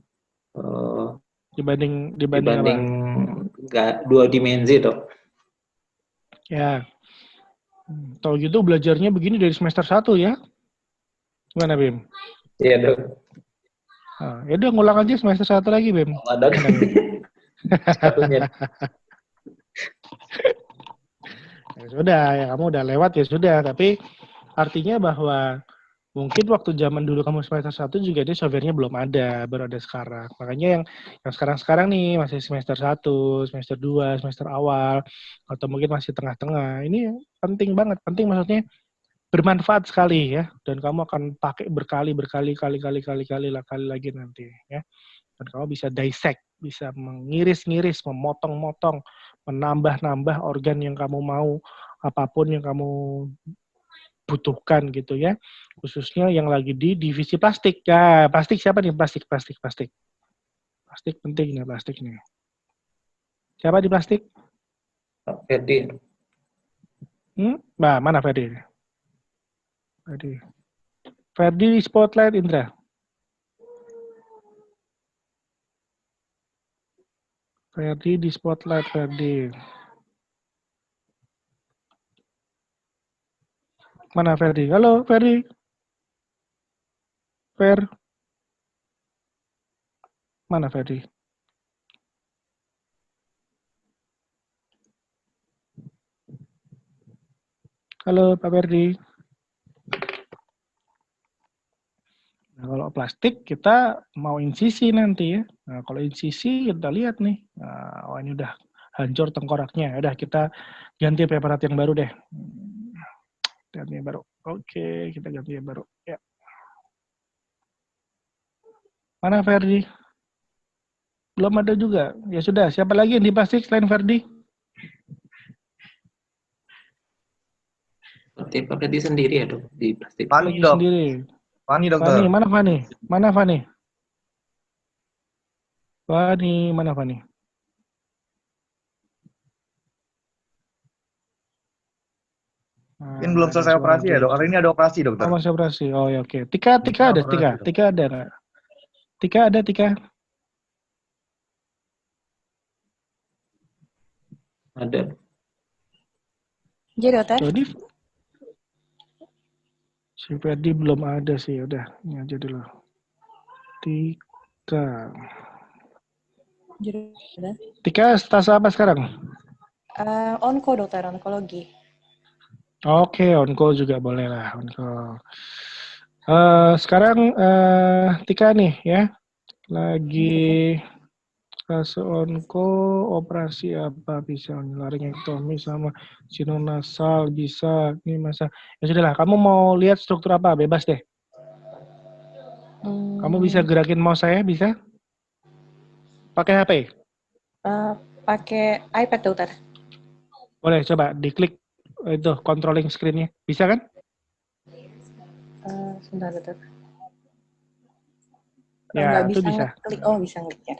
Dibanding apa? nggak 2 dimensi dok. Ya. Tahu gitu belajarnya begini dari semester 1 ya. Gimana Bim? Iya dok. Ya udah ngulang aja semester 1 lagi Bim. Sama dok. Satunya. Ya sudah, ya kamu udah lewat ya sudah. Tapi artinya bahwa mungkin waktu zaman dulu kamu semester 1 juga dia software-nya belum ada, baru ada sekarang. Makanya yang sekarang-sekarang nih masih semester 1, semester 2, semester awal, atau mungkin masih tengah-tengah. Ini penting banget, penting maksudnya bermanfaat sekali ya. Dan kamu akan pakai berkali lagi nanti ya. Dan kamu bisa dissect, bisa mengiris-ngiris, memotong-motong, menambah-nambah organ yang kamu mau, apapun yang kamu butuhkan gitu ya, khususnya yang lagi di divisi plastik. Ya, plastik siapa nih? Plastik penting nih, plastik nih. Siapa di plastik? Ferdi. Nah, mana Ferdi? Ferdi di spotlight Indra. Ferdi di spotlight Ferdi. Mana Ferdi? Halo Ferdi. Mana Ferdi? Halo Pak Ferdi. Nah, kalau plastik kita mau insisi nanti ya. Nah, kalau insisi kita lihat nih. Nah, ini udah hancur tengkoraknya. Udah kita ganti preparat yang baru deh. Ganti yang baru. Oke, kita ganti yang baru. Ya. Mana Ferdi? Belum ada juga. Ya sudah, siapa lagi yang di plastik selain Ferdi? Seperti Pak Ferdi sendiri ya dok di plastik. Fani dok. Sendiri. Fani dokter. Fani, mana Fani? Mana Fani? Fani, mana Fani? Mungkin belum selesai operasi ya dok. Hari ini ada operasi dokter. Oh, masih operasi. Oh ya oke. Tika ada, Tika ada nggak? Tika ada, Tika. Ada. Iya dokter. Jadi Si Ferdi belum ada sih, udah ini aja dulu. Tika. Tika status apa sekarang? Onko dokter, onkologi. Oke, on-call juga boleh lah, on-call. Sekarang Tika nih ya, lagi fase on-call, operasi apa bisa laringektomi sama sinonasal bisa, ini masa. Ya sudahlah, kamu mau lihat struktur apa? Bebas deh. Kamu bisa gerakin mouse saya, bisa? Pakai HP? Pakai iPad dokter. Boleh, coba diklik itu controlling screen-nya. Bisa kan? Sebentar dokter. Ya, Nggak itu bisa. ngeklik. Oh, bisa ngeklik ya.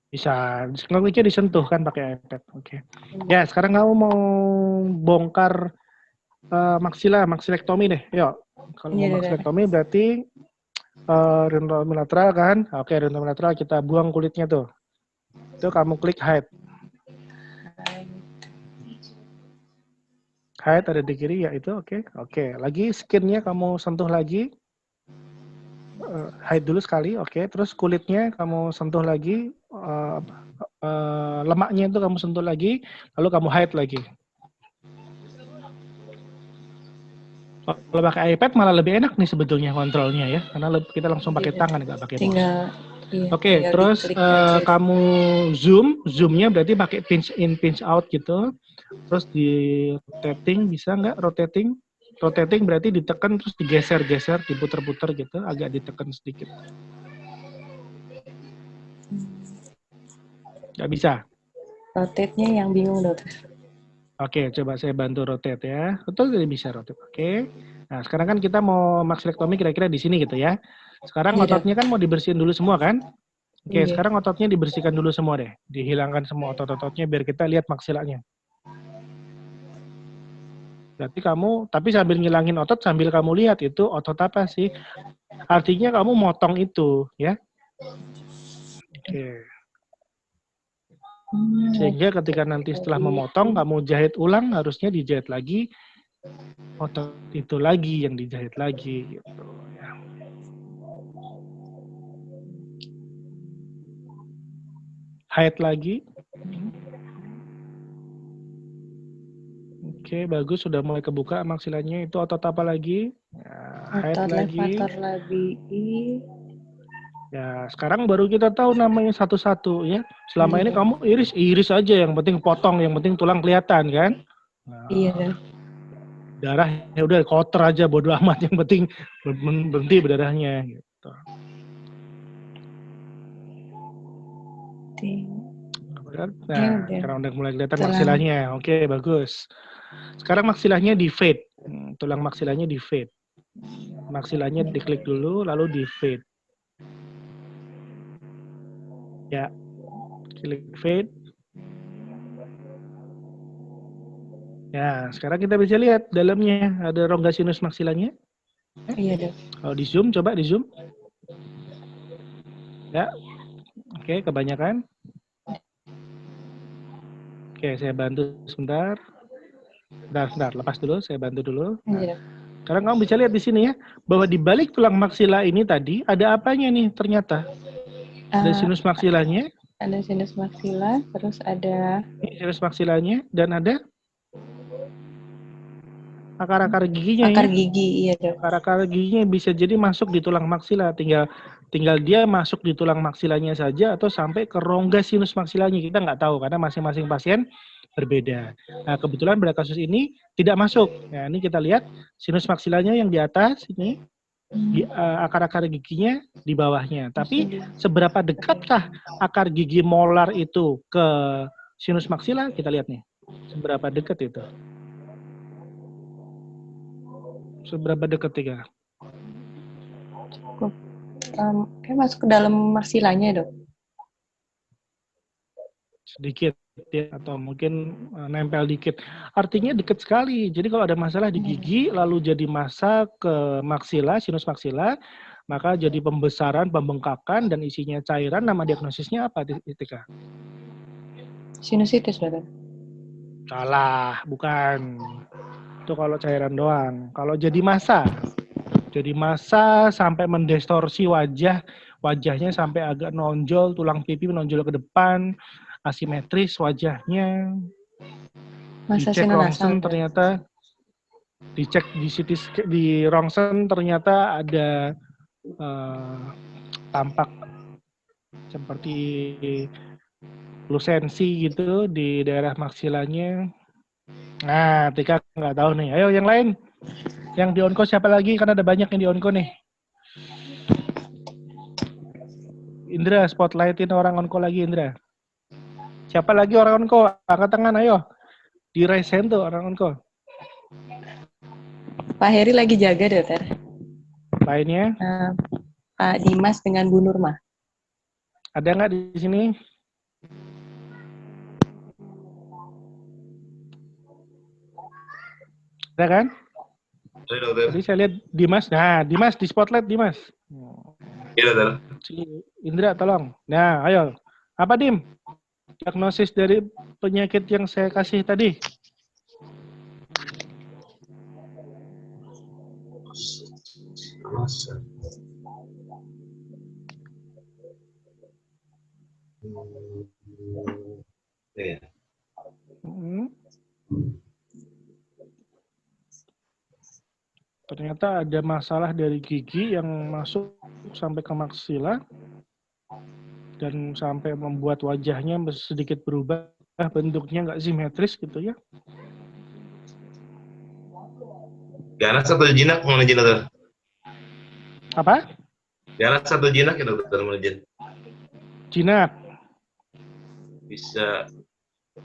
Bisa. Ngekliknya disentuh kan pakai iPad. Oke. Ya, sekarang kamu mau bongkar maksilektomi deh. Yuk. Kalau mau maksilektomi berarti rhinotomi lateral kan? Oke, rhinotomi lateral kita buang kulitnya tuh. Itu kamu klik hide. Hide ada di kiri ya itu, oke. Oke, lagi skinnya kamu sentuh lagi. Hide dulu sekali, oke. Terus kulitnya kamu sentuh lagi. Lemaknya itu kamu sentuh lagi. Lalu kamu hide lagi. Kalau pakai iPad malah lebih enak nih sebetulnya kontrolnya ya. Karena kita langsung pakai tangan, nggak pakai mouse. Iya, Oke, terus kamu zoomnya berarti pakai pinch in, pinch out gitu. Terus di rotating bisa nggak rotating? Rotating berarti ditekan terus digeser-geser, diputer-puter gitu, agak ditekan sedikit. Nggak bisa? Rotate-nya yang bingung dokter. Oke, coba saya bantu rotate ya. Betul jadi bisa rotate. Oke. Nah, sekarang kan kita mau maksilektomi kira-kira di sini gitu ya. Sekarang ototnya kan mau dibersihin dulu semua kan? Oke, sekarang ototnya dibersihkan dulu semua deh. Dihilangkan semua otot-ototnya biar kita lihat maksilanya. Berarti kamu, tapi sambil ngilangin otot, sambil kamu lihat itu otot apa sih? Artinya kamu motong itu, ya. Oke. Sehingga ketika nanti setelah memotong, kamu jahit ulang, harusnya dijahit lagi. Otot itu lagi yang dijahit lagi, gitu. Ya. Hide lagi. Oke, bagus. Sudah mulai kebuka maksilanya. Itu otot apa lagi? Ya, Otot lagi. levator labii. Ya, sekarang baru kita tahu namanya satu-satu ya. Selama ini kamu iris aja, yang penting potong, yang penting tulang kelihatan kan? Nah, Iya. darah ya udah kotor aja, bodo amat, yang penting berhenti berdarahnya gitu. Nah, sekarang udah mulai kelihatan maksilanya. Oke, bagus. Sekarang maksilanya di fade. Tulang maksilanya di fade. Maksilanya diklik dulu, lalu di fade. Ya, klik fade. Ya, sekarang kita bisa lihat dalamnya ada rongga sinus maksilanya. Iya dok. Kalau di zoom, coba di zoom. Ya, oke, kebanyakan. Oke, saya bantu sebentar. Sebentar, lepas dulu, saya bantu dulu. Nah, sekarang kamu bisa lihat di sini ya, bahwa di balik tulang maksila ini tadi ada apanya nih ternyata? Ada sinus maksilanya. Ada sinus maksila, terus ada sinus maksilanya, dan ada akar-akar giginya. Akar gigi, iya dok. Akar-akar giginya bisa jadi masuk di tulang maksila, tinggal dia masuk di tulang maksilanya saja atau sampai ke rongga sinus maksilanya, kita nggak tahu karena masing-masing pasien berbeda. Nah, kebetulan pada kasus ini tidak masuk. Nah, ini kita lihat sinus maksilanya yang di atas ini. Akar-akar giginya di bawahnya. Tapi seberapa dekatkah akar gigi molar itu ke sinus maksila? Kita lihat nih. Seberapa dekat itu? Seberapa dekat Tika? Cukup. Kayak masuk ke dalam maksilanya dok. Sedikit ya, atau mungkin nempel dikit. Artinya dekat sekali. Jadi kalau ada masalah di gigi lalu jadi masa ke maksila, sinus maksila, maka jadi pembesaran, pembengkakan dan isinya cairan. Nama diagnosisnya apa Tika? Sinusitis dok. Salah, bukan. Itu kalau cairan doang. Kalau jadi masa Jadi massa sampai mendistorsi wajahnya sampai agak nonjol, tulang pipi menonjol ke depan, asimetris wajahnya. Masa Dicek sinar rongsen nasal. ternyata dicek di CT di rongsen ternyata ada tampak seperti lusensi gitu di daerah maksilanya. Nah, Tika nggak tahu nih. Ayo yang lain. Yang di onko siapa lagi? Kan ada banyak yang di onko nih. Indra, spotlightin orang onko lagi, Indra. Siapa lagi orang onko? Angkat tangan, ayo. Di raise hand tuh orang onko. Pak Heri lagi jaga, Dokter. Lainnya, Pak Dimas dengan Bu Nurma. ada nggak di sini? Ada kan? Iya, Dokter. Tadi saya lihat Dimas. Nah, Dimas di spotlight, Dimas. Iya, Dokter. Indra, tolong. Nah, ayo. Apa, Dim? Diagnosis dari penyakit yang saya kasih tadi. Masa. Iya. Ternyata ada masalah dari gigi yang masuk sampai ke maksila dan sampai membuat wajahnya sedikit berubah, bentuknya nggak simetris gitu ya. Ganas atau jinak mana jin, Dokter? Apa? Ganas atau jinak ya, Dokter, mana jin? Jinak. Bisa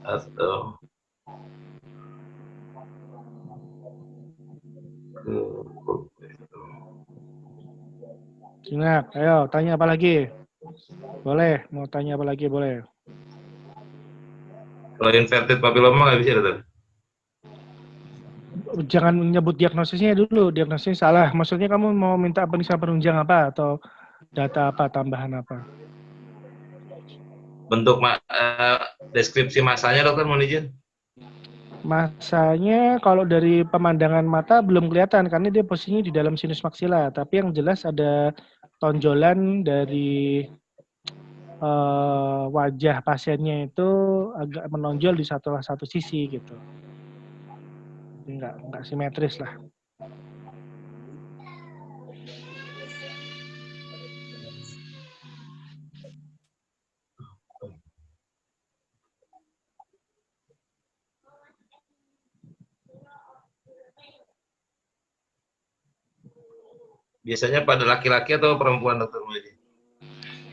atau Jinak. Ayo, tanya apa lagi? Boleh. Mau tanya apa lagi? Boleh. kalau inverted papilloma nggak bisa, Dokter? Jangan menyebut diagnosisnya dulu. Diagnosisnya salah. Maksudnya kamu mau minta penunjang apa? Atau data apa? Tambahan apa? Bentuk deskripsi masanya, Dokter, mohon izin. Masanya kalau dari pemandangan mata belum kelihatan karena dia posisinya di dalam sinus maksila. Tapi yang jelas ada tonjolan dari wajah pasiennya itu agak menonjol di satu sisi gitu. Enggak simetris lah. Biasanya pada laki-laki atau perempuan, Dokter, mohon izin?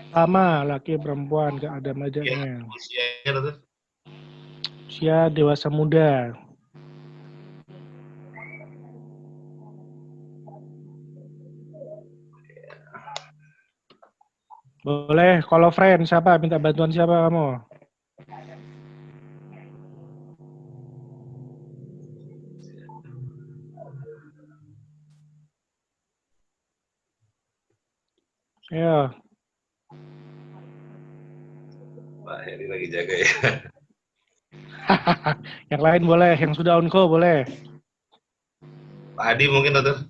Sama laki perempuan nggak ada bedanya. Usianya, Dokter? Usia dewasa muda. Boleh, kalau friend siapa? Minta bantuan siapa kamu? Ayo. Pak Heri lagi jaga ya. Yang lain boleh, yang sudah onko boleh. Pak Adi mungkin, Dokter?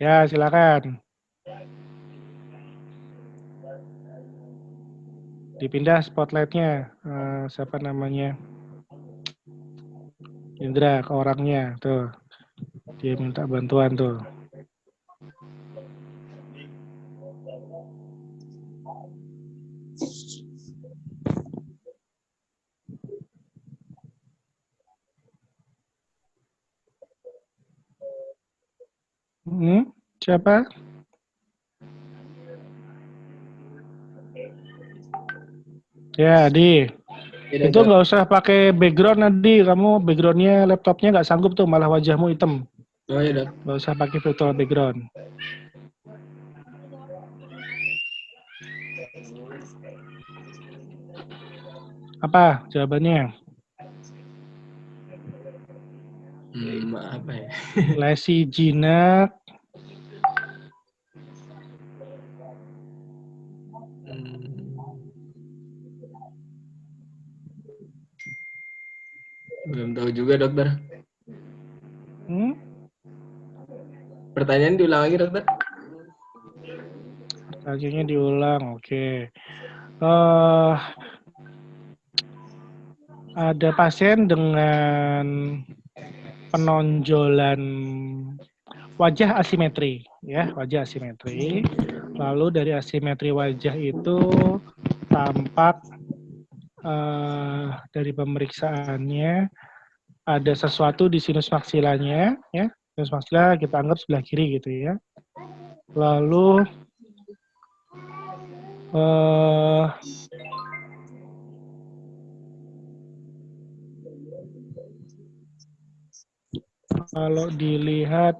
Ya, silakan. Dipindah spotlightnya. Siapa namanya? Indra ke orangnya. Tuh. Dia minta bantuan tuh. Siapa? Ya, Adi. Itu nggak usah pakai background, Adi. Kamu backgroundnya laptopnya nggak sanggup tuh, malah wajahmu hitam. Oh iya, Dok. Nggak usah pakai virtual background. Apa jawabannya? Apa ya? Lesi jinak. Belum tahu juga, Dokter. Pertanyaan diulang lagi, dokter. Pertanyaannya diulang, oke. Ada pasien dengan penonjolan wajah asimetri, ya, wajah asimetri. Lalu dari asimetri wajah itu tampak dari pemeriksaannya ada sesuatu di sinus maksilanya, ya. Sinus maksila kita anggap sebelah kiri gitu ya. Lalu kalau dilihat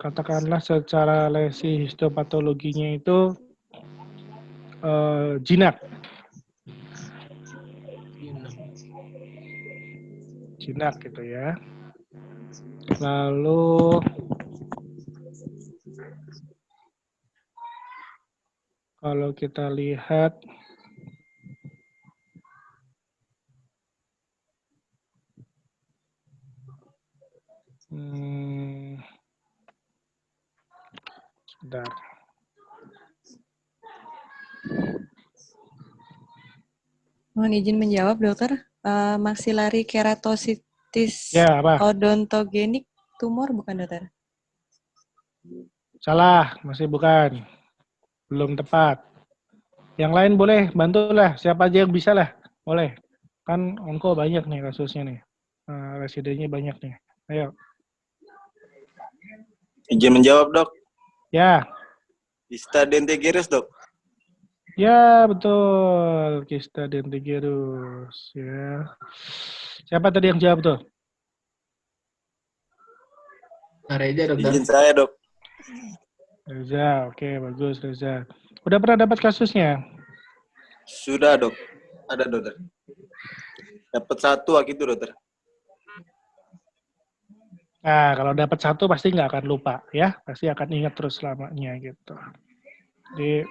katakanlah secara lesi histopatologinya itu jinak. Jinak gitu ya. Lalu kalau kita lihat sebentar. Mohon izin menjawab, dokter. Maxillary keratositis Ya, apa? odontogenik tumor bukan, dokter? Salah, masih bukan. Belum tepat. Yang lain boleh, bantulah. Siapa aja yang bisa lah. Boleh. Kan onko banyak nih kasusnya nih. Residennya banyak nih. Ayo. Izin menjawab, Dok. Ya. Kista dentigerus, Dok. Ya, betul. Kista dentigerus. Ya. Siapa tadi yang jawab tuh? Reza, dokter. Izin saya, Dok. Reza, oke, bagus Reza. Udah pernah dapat kasusnya? Sudah, Dok. Ada, dokter. Dapat satu waktu itu, dokter. Nah, kalau dapat satu pasti nggak akan lupa, ya. Pasti akan ingat terus selamanya gitu. Jadi,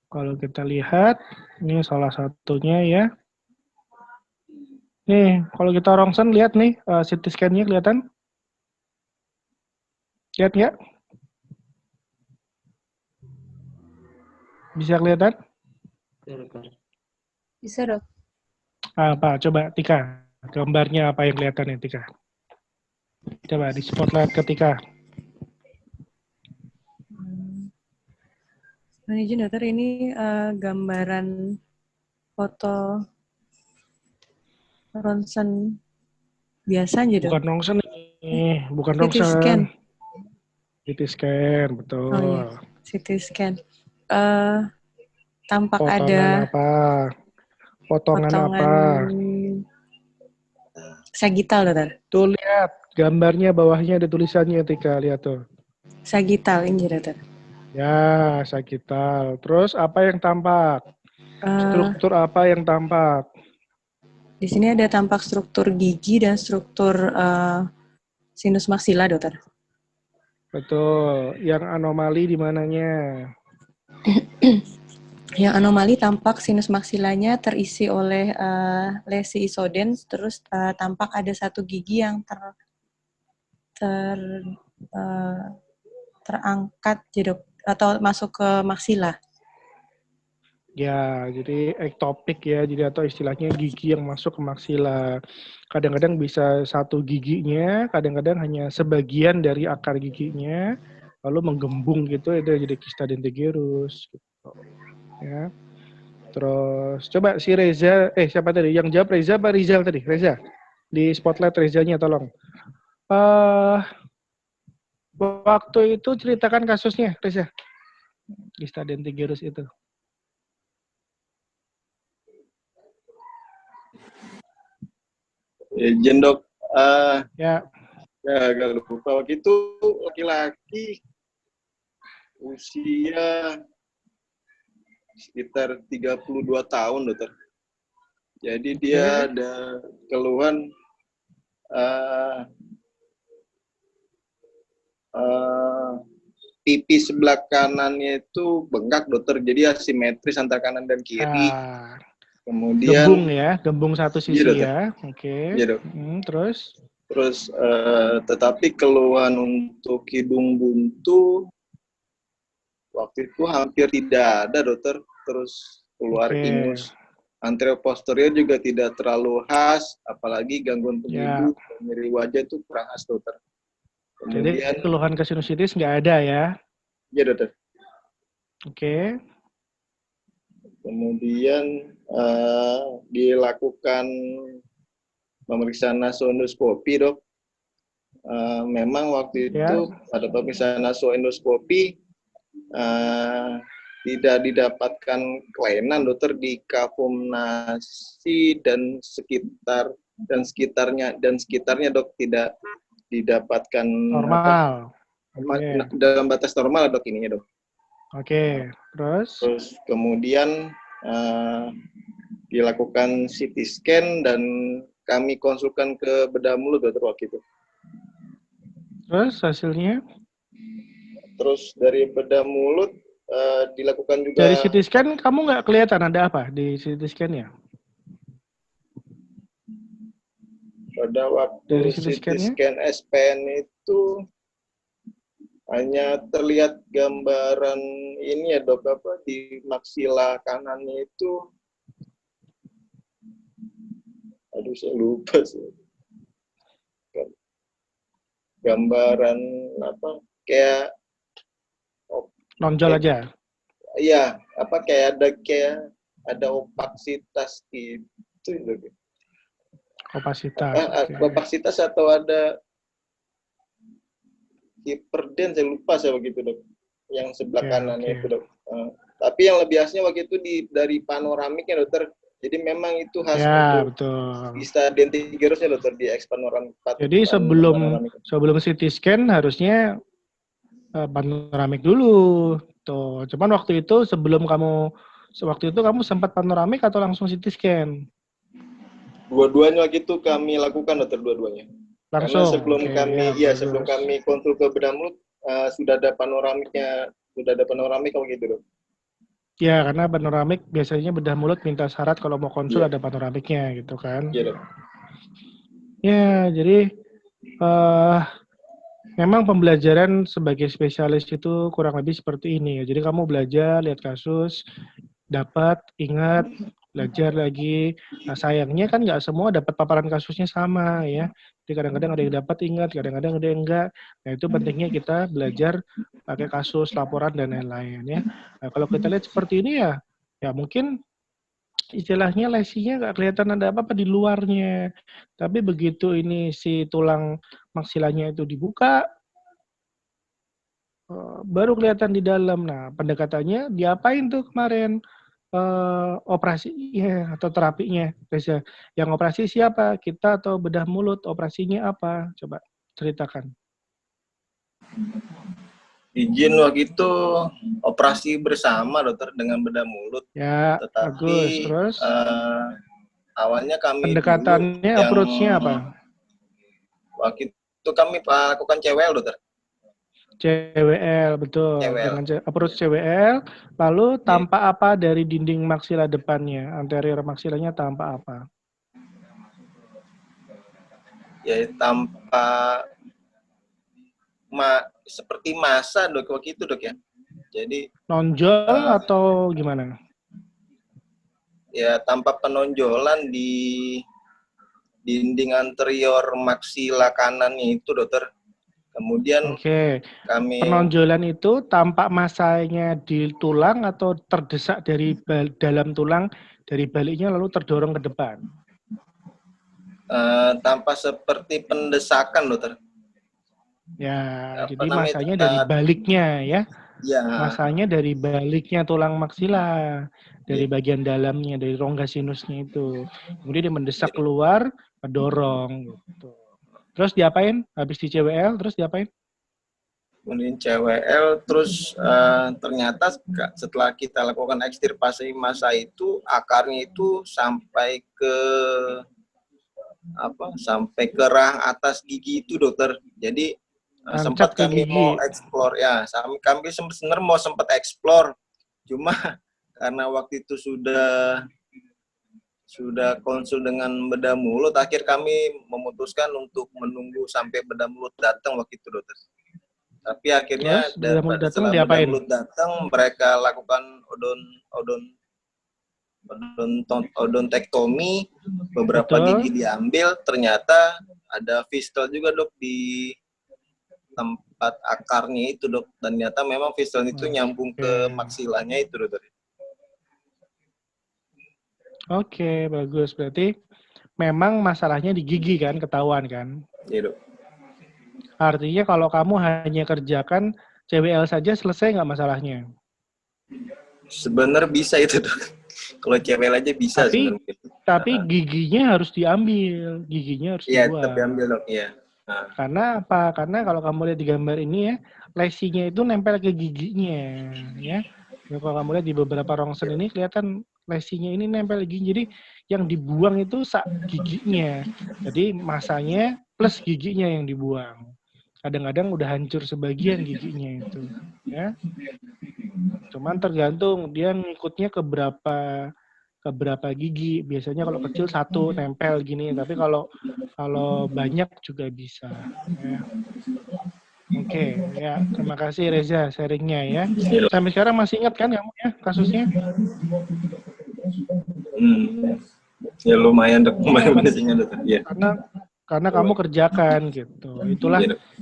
kalau kita lihat, ini salah satunya ya. Nih, kalau kita rongsen lihat nih, CT scan-nya kelihatan? Lihat nggak? Bisa kelihatan? Bisa, Dok. Apa? Coba Tika. Gambarnya apa yang kelihatan nih, Tika? Coba di spotlight ke Tika. Mohon izin, dokter. Ini gambaran foto ronsen biasa aja, dok? Bukan rongsen nih, bukan CT rongsen. scan. CT scan, betul. Oh iya, CT scan. Tampak Potongan ada apa? Potongan apa? sagital, dokter. Tuh lihat, gambarnya bawahnya ada tulisannya, Tika. Lihat tuh. Sagital ini, dokter. Ya, sagital. Terus apa yang tampak? Struktur apa yang tampak? Di sini ada tampak struktur gigi dan struktur sinus maksila, dokter. Betul. Yang anomali di mananya? Yang anomali tampak sinus maksilanya terisi oleh lesi isodens, terus tampak ada satu gigi yang terangkat jadi, atau masuk ke maksila. Ya, jadi ektopik ya, jadi atau istilahnya gigi yang masuk ke maksila. Kadang-kadang bisa satu giginya, kadang-kadang hanya sebagian dari akar giginya, lalu menggembung gitu, itu jadi kista dentigerus. Gitu. Ya. Terus coba si Reza, siapa tadi? Yang jawab Reza apa Rizal tadi? Reza. Di spotlight Rezanya tolong. Waktu itu ceritakan kasusnya, Reza. Kista dentigerus itu. Izin, Dok. Ya. Agak lupa. Waktu itu laki-laki usia sekitar 32 tahun, dokter. Jadi dia ada keluhan pipi sebelah kanannya itu bengkak, dokter. Jadi asimetris antara kanan dan kiri. Kemudian gembung ya, gembung satu sisi ya. Oke. Iya, Dok. Terus Terus tetapi keluhan untuk hidung buntu waktu itu hampir tidak ada, dokter. Terus keluar Oke. ingus anterior posterior juga tidak terlalu khas, apalagi gangguan Ya. penghidung, nyeri wajah itu kurang khas, dokter. Jadi Kemudian, keluhan ke sinusitis nggak ada ya? ya dokter. Oke. Kemudian dilakukan pemeriksaan nasoendoskopi, dok. Memang waktu Ya. itu pada pemeriksaan nasoendoskopi tidak didapatkan kelainan, dokter, di kafum nasi dan sekitarnya, dok, tidak didapatkan Normal. dalam batas normal, dok, ininya, dok. Oke. Terus? Terus kemudian dilakukan CT scan dan kami konsulkan ke bedah mulut, dokter, waktu itu. Terus hasilnya? Terus dari bedah mulut dilakukan juga Dari CT scan kamu nggak kelihatan ada apa di CT scan-nya? pada waktu Dari CT CT scan-nya? scan SPN itu hanya terlihat gambaran ini ya, dok, apa di maksila kanannya itu, aduh saya lupa sih. Gambaran apa kayak Nonjol aja. iya, apa kayak ada opaksitas gitu, dok. Opasitas. Oke. Opaksitas atau ada hiperden, saya lupa saya begitu, dok. Yang sebelah Oke, kanannya oke. itu, dok. Tapi yang lebih khasnya waktu itu dari panoramiknya, dokter. Jadi memang itu khas Ya, untuk betul. bisa dentigerosnya, dokter, di X panoramik. Jadi sebelum CT scan harusnya panoramik dulu. Tuh, cuman waktu itu kamu sempat panoramik atau langsung CT scan? Dua-duanya waktu itu kami lakukan, dokter, dua-duanya. Langsung. Karena sebelum Oke, kami ya, sebelum bagus. kami konsul ke bedah mulut sudah ada panoramik kalau gitu, dok. Ya, karena panoramik biasanya bedah mulut minta syarat kalau mau konsul Iya. ada panoramiknya gitu kan. Iya, dok. Ya, jadi memang pembelajaran sebagai spesialis itu kurang lebih seperti ini ya. Jadi kamu belajar, lihat kasus, dapat, ingat, belajar lagi. Nah, sayangnya kan nggak semua dapat paparan kasusnya sama ya. Jadi kadang-kadang ada yang dapat ingat, kadang-kadang ada yang enggak. Nah, itu pentingnya kita belajar pakai kasus, laporan, dan lain-lain ya. Nah, kalau kita lihat seperti ini ya mungkin istilahnya lesinya nggak kelihatan ada apa-apa di luarnya. Tapi begitu ini si tulang maksilanya itu dibuka, baru kelihatan di dalam. Nah, pendekatannya diapain tuh kemarin? Operasinya atau terapinya, Reza? Yang operasi siapa? Kita atau bedah mulut? Operasinya apa? Coba ceritakan. Izin waktu itu operasi bersama, dokter, dengan bedah mulut. Ya, Tetapi bagus. Terus awalnya kami pendekatannya, dulu approach-nya apa? Waktu itu kami lakukan CWL, dokter. CWL, betul. CWL. Dengan approach CWL, lalu tampak apa dari dinding maksila depannya? Anterior maksilanya tampak apa? Ya, tampak seperti massa, dok, waktu itu, dok, ya. Jadi Nonjol atau gimana? ya tampak penonjolan di dinding anterior maksila kanannya itu, dokter. Kemudian kami penonjolan itu tampak masanya di tulang atau terdesak dari dalam tulang dari baliknya lalu terdorong ke depan? tampak seperti pendesakan, dokter. Ya, jadi masanya dari baliknya ya. Ya. Masanya dari baliknya tulang maksila, dari bagian dalamnya, dari rongga sinusnya itu. Kemudian dia mendesak keluar, mendorong gitu. Terus diapain? Habis di CWL, terus diapain? Kemudian CWL, terus ternyata setelah kita lakukan ekstirpasi massa itu, akarnya itu sampai ke rah atas gigi itu, dokter. Jadi sempat kami mau eksplor, ya, kami sebenarnya mau sempat eksplor, cuma karena waktu itu sudah sudah konsul dengan bedah mulut, akhir kami memutuskan untuk menunggu sampai bedah mulut datang waktu itu, dokter. Tapi akhirnya Terus bedah mulut datang setelah bedah diapain? mulut datang, mereka lakukan odontektomi, beberapa Betul. gigi diambil, ternyata ada fistel juga, dok, di tempat akarnya itu, dok. Dan ternyata memang fistel itu nyambung ke maksilanya itu, dokter. Oke, bagus. Berarti memang masalahnya di gigi kan, ketahuan kan? Iya, dok. Artinya kalau kamu hanya kerjakan CWL saja selesai nggak masalahnya? Sebenarnya bisa itu, dok. Kalau cewek aja bisa sebenarnya. Tapi giginya harus diambil, giginya harus Iya, dibuang. tapi ambil, dok. Iya. Nah. Karena apa? Karena kalau kamu lihat di gambar ini ya, lesinya itu nempel ke giginya, ya. Kalau kamu lihat di beberapa rongsen ini kelihatan lesinya ini nempel ke gigi. Jadi yang dibuang itu giginya. Jadi masanya plus giginya yang dibuang. Kadang-kadang udah hancur sebagian giginya itu, ya. Cuman tergantung dia ngikutnya ke berapa gigi. Biasanya kalau kecil 1 nempel gini, tapi kalau banyak juga bisa. Ya. Oke, ya terima kasih Reza sharingnya ya. Sampai sekarang masih ingat kan kamu ya kasusnya? Ya lumayan, dok. Lumayan masihnya, dok. Ya. Karena kamu kerjakan gitu.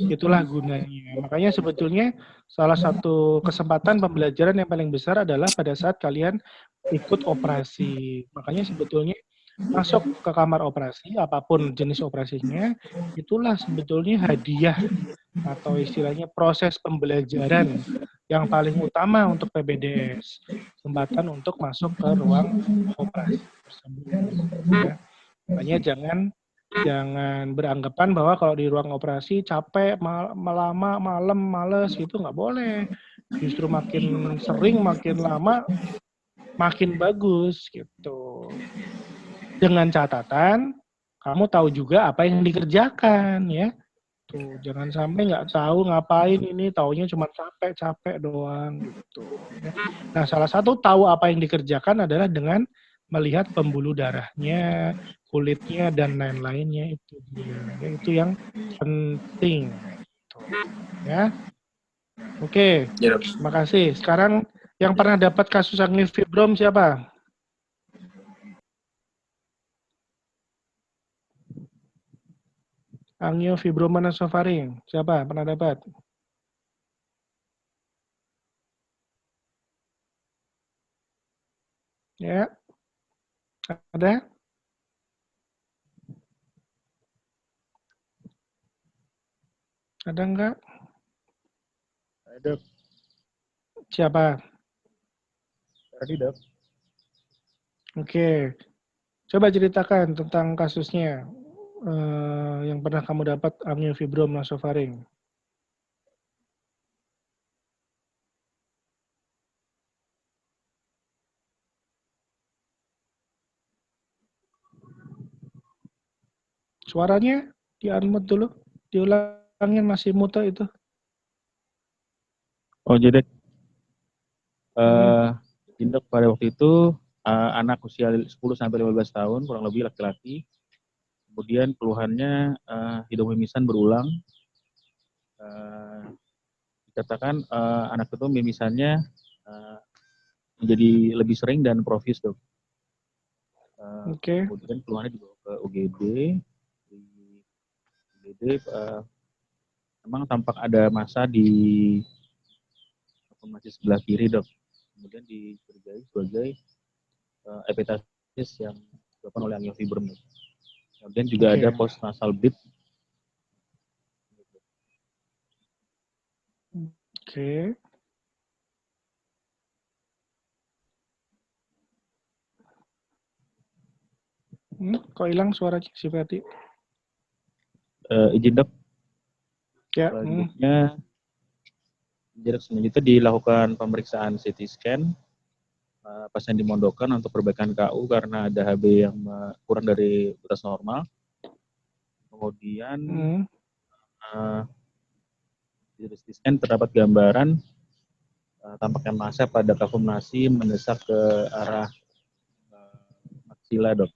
Itulah gunanya. Makanya sebetulnya salah satu kesempatan pembelajaran yang paling besar adalah pada saat kalian ikut operasi. Makanya sebetulnya masuk ke kamar operasi, apapun jenis operasinya, itulah sebetulnya hadiah atau istilahnya proses pembelajaran yang paling utama untuk PBDS. Kesempatan untuk masuk ke ruang operasi tersebut. Ya. Makanya jangan beranggapan bahwa kalau di ruang operasi capek, lama, malam, males, gitu nggak boleh. Justru makin sering, makin lama, makin bagus gitu. Dengan catatan, kamu tahu juga apa yang dikerjakan ya. Tuh, jangan sampai nggak tahu ngapain ini, taunya cuma capek doang gitu. Nah, salah satu tahu apa yang dikerjakan adalah dengan melihat pembuluh darahnya, kulitnya, dan lain-lainnya itu dia. Itu yang penting. Ya. Oke, terima kasih. Sekarang yang pernah dapat kasus angiofibrom siapa? Angiofibroma nasofaring. Siapa pernah dapat? Ya. Ada? Ada enggak? Ada. Siapa? Tadi, dok. Oke. Coba ceritakan tentang kasusnya. Yang pernah kamu dapat angiofibrom nasofaring. Suaranya di-unmute dulu. Diulangin, masih mute itu. Oh, jadi tindak pada waktu itu anak usia 10-15 tahun, kurang lebih laki-laki. Kemudian keluhannya hidung mimisan berulang. Dikatakan anak itu mimisannya menjadi lebih sering dan profus, dok. Oke. Kemudian keluhannya dibawa ke UGD. Di UGD memang tampak ada massa di masih sebelah kiri, dok. Kemudian dicurigai sebagai hepatitis yang disebabkan oleh angiofibrom. Kemudian juga ada post nasal bleed. Oke. Kok hilang suaranya si Ferdi? Izin, dok. Ya. Selanjutnya dilakukan pemeriksaan CT scan. Pasien dimondokkan untuk perbaikan KU karena ada HB yang kurang dari batas normal. Kemudian di CT scan terdapat gambaran tampaknya massa pada kavum nasi mendesak ke arah sila, Dok.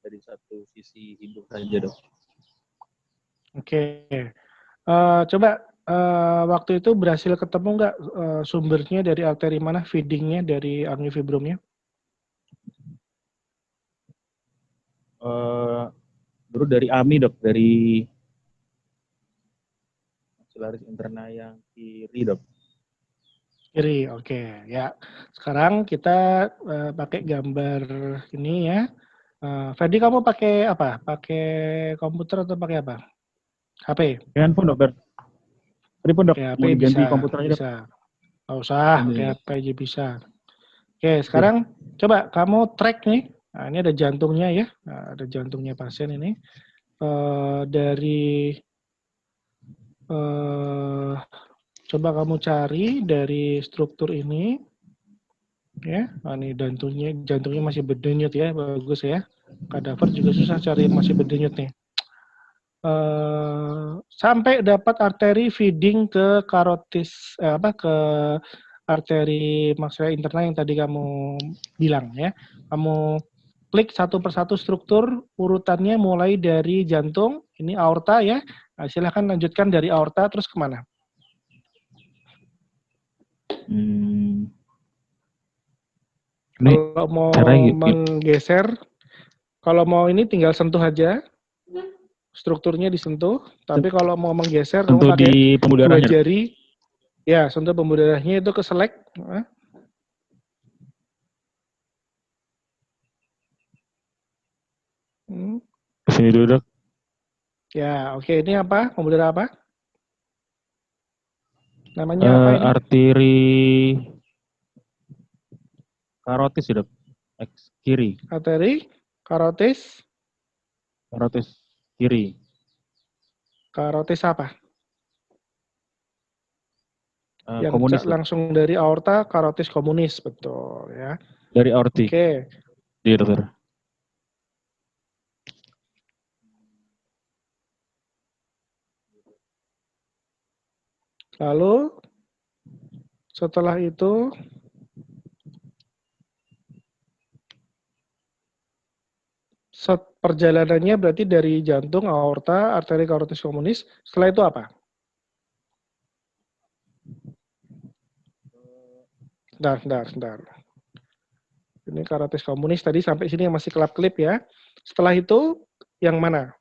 Dari satu sisi hidung saja, Dok. Oke. Coba waktu itu berhasil ketemu nggak sumbernya dari arteri mana, feedingnya dari angiofibrumnya? Dulu dari AMI, Dok, dari maxillaris interna yang kiri, Dok. Kiri, oke. Ya, sekarang kita pakai gambar ini ya. Ferdi, kamu pakai apa? Pakai komputer atau pakai apa? HP? Handphone, Dokter. Tadi pun, Dok, Pakai HP mau diganti bisa, komputer aja, Dok. bisa. Nggak usah, Iya. pakai HP aja bisa. Oke, sekarang coba kamu track nih. Nah, ini ada jantungnya ya. Nah, ada jantungnya pasien ini. Coba kamu cari dari struktur ini. Ya, nah, ini jantungnya masih berdenyut ya, bagus ya. Kadaver juga susah cari yang masih berdenyut nih. Sampai dapat arteri feeding ke karotis, ke arteri maksilla interna yang tadi kamu bilang ya. Kamu klik satu persatu struktur, urutannya mulai dari jantung, ini aorta ya. Nah, silahkan lanjutkan dari aorta terus kemana? Kalau mau menggeser, kalau mau ini tinggal sentuh aja, strukturnya disentuh. Tapi kalau mau menggeser, kamu pakai di pembuluh dua darahnya. jari. Ya, sentuh pembuluh darahnya itu ke select. Sini dulu, Dok. Ya, oke. Ini apa? Pembuluh darah apa? Namanya apa ini? Arteri karotis, Dok. X kiri. Arteri karotis. Karotis kiri. Karotis apa? Yang Komunis, langsung dari aorta, karotis komunis, betul ya. dari aorti. Oke. Iya, Dokter. Lalu setelah itu perjalanannya berarti dari jantung, aorta, arteri karotis komunis. Setelah itu apa? Bentar. Ini karotis komunis tadi sampai sini yang masih kelap-kelip ya. Setelah itu yang mana?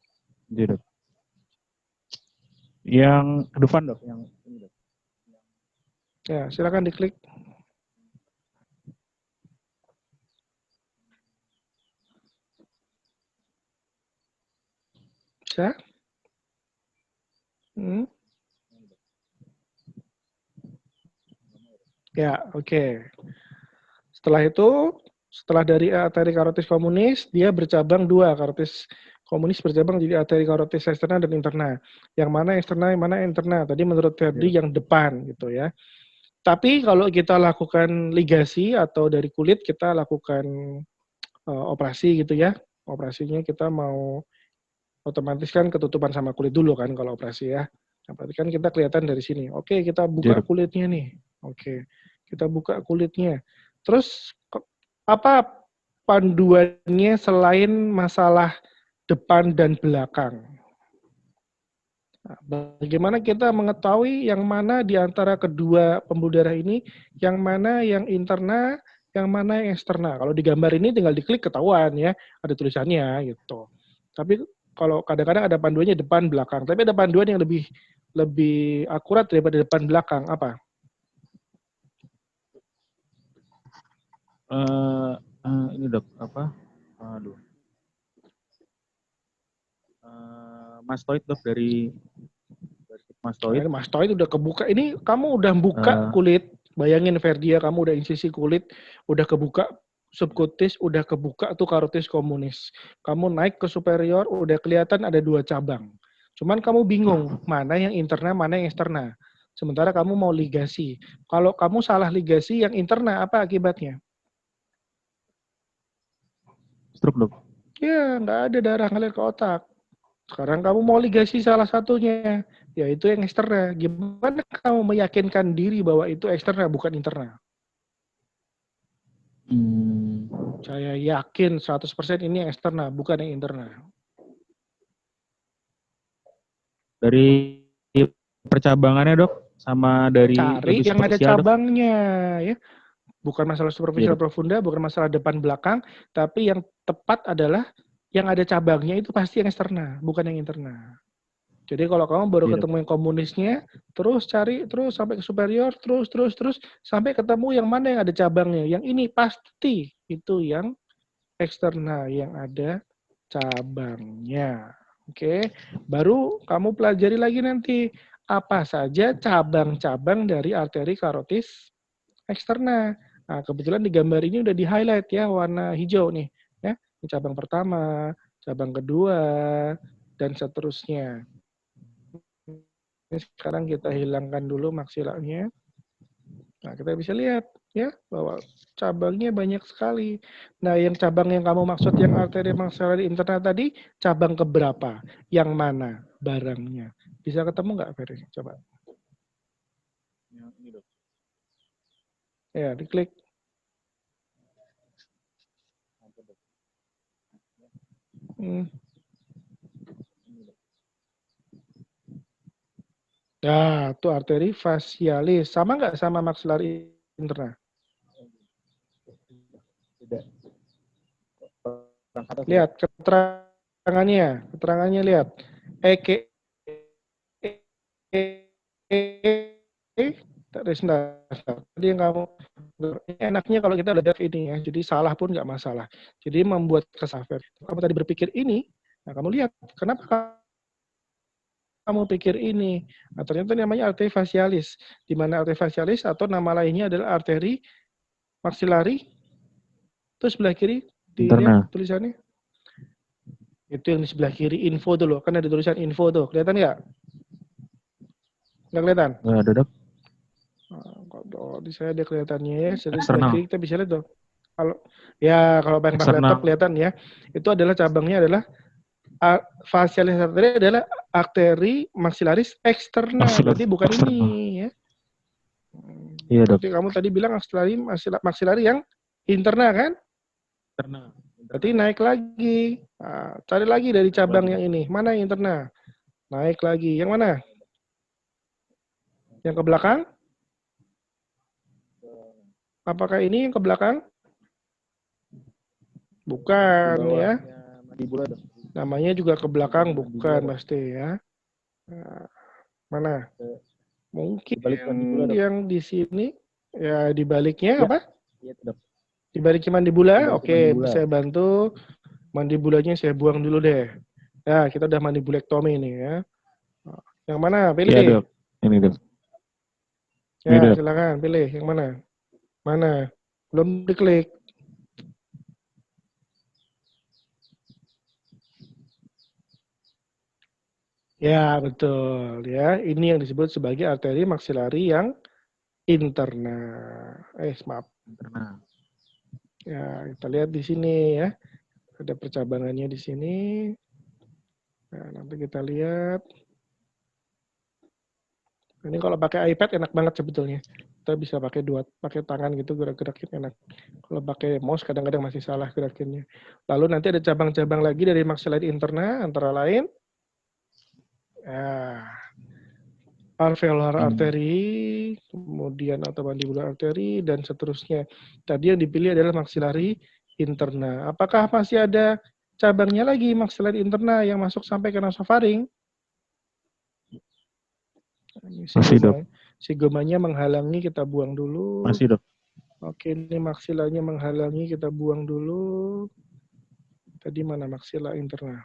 Iya, Dok. Yang ke depan, Dok. Yang ini, Dok. Ya, silakan diklik. Bisa? Ya, oke. Setelah itu, setelah dari arteri karotis komunis, dia bercabang dua. Karotis komunis bercabang jadi arteri karotis eksterna dan interna. Yang mana eksterna, yang mana interna. Tadi menurut Ferdi yang depan gitu ya. Tapi kalau kita lakukan ligasi atau dari kulit kita lakukan operasi gitu ya. Operasinya kita mau otomatis kan ketutupan sama kulit dulu kan kalau operasi ya. Nah, berarti kan kita kelihatan dari sini. Oke, kita buka kulitnya nih. Oke, kita buka kulitnya. Terus apa panduannya selain masalah depan dan belakang? Nah, bagaimana kita mengetahui yang mana di antara kedua pembuluh darah ini, yang mana yang interna, yang mana yang eksterna? Kalau di gambar ini tinggal diklik ketahuan ya, ada tulisannya gitu. Tapi kalau kadang-kadang ada panduannya depan belakang, tapi ada panduan yang lebih akurat daripada depan belakang apa? Ini, Dok, apa? Aduh. Mastoid, Dok, dari mastoid. Nah, mastoid udah kebuka. Ini kamu udah buka kulit. Bayangin Ferdia, kamu udah insisi kulit, udah kebuka subkutis, udah kebuka tuh karotis komunis. Kamu naik ke superior, udah kelihatan ada dua cabang. Cuman kamu bingung, mana yang interna, mana yang eksterna. Sementara kamu mau ligasi. Kalau kamu salah ligasi, yang interna apa akibatnya? Stroke, Dok. Ya, nggak ada darah ngalir ke otak. Sekarang kamu mau ligasi salah satunya, yaitu yang eksterna. Gimana kamu meyakinkan diri bahwa itu eksterna, bukan interna? Saya yakin 100% ini yang eksternal, bukan yang internal. Dari percabangannya, Dok, sama dari Cari lebih yang ada superficial, Dok. cabangnya, ya. Bukan masalah Iya, superficial Dok. profunda, bukan masalah depan belakang, tapi yang tepat adalah yang ada cabangnya itu pasti yang eksternal, bukan yang internal. Jadi kalau kamu baru Iya, Dok. ketemu yang komunisnya, terus cari terus sampai ke superior, terus sampai ketemu yang mana yang ada cabangnya. Yang ini pasti itu yang eksternal, yang ada cabangnya. Oke, baru kamu pelajari lagi nanti apa saja cabang-cabang dari arteri karotis eksternal. Nah, kebetulan di gambar ini udah di highlight ya, warna hijau nih. Ya, ini cabang pertama, cabang kedua, dan seterusnya. Ini sekarang kita hilangkan dulu maksilanya. Nah, kita bisa lihat ya bahwa cabangnya banyak sekali. Nah, yang cabang yang kamu maksud yang arteri maksilari internal tadi, cabang keberapa? Yang mana barangnya? Bisa ketemu nggak, Ferry? Coba. Yang ini, Dok. Ya, diklik. Hmm. Nah, itu arteri facialis. Sama nggak sama maksilari internal? Tidak. Lihat keterangannya lihat. Eke Tadi yang kamu enaknya kalau kita udah ini ya, jadi salah pun nggak masalah. Jadi membuat kesafir. Kamu tadi berpikir ini, nah kamu lihat kenapa kamu pikir ini. Nah, ternyata namanya arteri facialis. Di mana arteri facialis atau nama lainnya adalah arteri maksilari. Terus sebelah kiri dilihat tulisannya. Itu yang di sebelah kiri info tuh loh, kan ada tulisan info tuh, kelihatan nggak? Nggak kelihatan? Nggak ada, Dok. Kalau di saya ada kelihatannya ya, sebelah Eksternal. kiri kita bisa lihat tuh. Kalau pakai Eksternal. laptop kelihatan ya, itu adalah cabangnya adalah facialis arteri adalah arteri maksilaris eksternal, berarti bukan ini ya. Iya, Dok. Berarti kamu tadi bilang maksilari yang internal kan? Eksternal. Berarti naik lagi. Nah, cari lagi dari cabang yang ini. Mana yang internal? Naik lagi. Yang mana? Yang ke belakang? Apakah ini yang ke belakang? Bukan ya. Mandibula, Dok. Namanya juga ke belakang, bukan pasti ya. Nah, mana? Mungkin yang di sini. Ya, di baliknya apa? Iya, Dok. Di balik mandibula, oke, saya bantu. Mandibulanya saya buang dulu deh. Ya, kita udah mandibulektomi nih ya. Yang mana? Pilih. Iya, Dok. Ini, Dok. Ya, silakan pilih. Yang mana? Mana? Belum diklik. Ya, betul ya. Ini yang disebut sebagai arteri maksilari yang internal. Maaf. Internal. Ya, kita lihat di sini ya. Ada percabangannya di sini. Nah, nanti kita lihat. Ini kalau pakai iPad enak banget sebetulnya. Kita bisa pakai tangan gitu, gerak-gerakin enak. Kalau pakai mouse kadang-kadang masih salah gerakinnya. Lalu nanti ada cabang-cabang lagi dari maksilari internal, antara lain alveolar artery, kemudian atau mandibular artery, dan seterusnya. Tadi yang dipilih adalah maksilari internal. Apakah masih ada cabangnya lagi maksilari internal yang masuk sampai ke nasofaring? Masih, Dok. Sigomanya menghalangi, kita buang dulu. Masih, Dok. Oke, ini maksilanya menghalangi, kita buang dulu. Tadi mana maksila internal?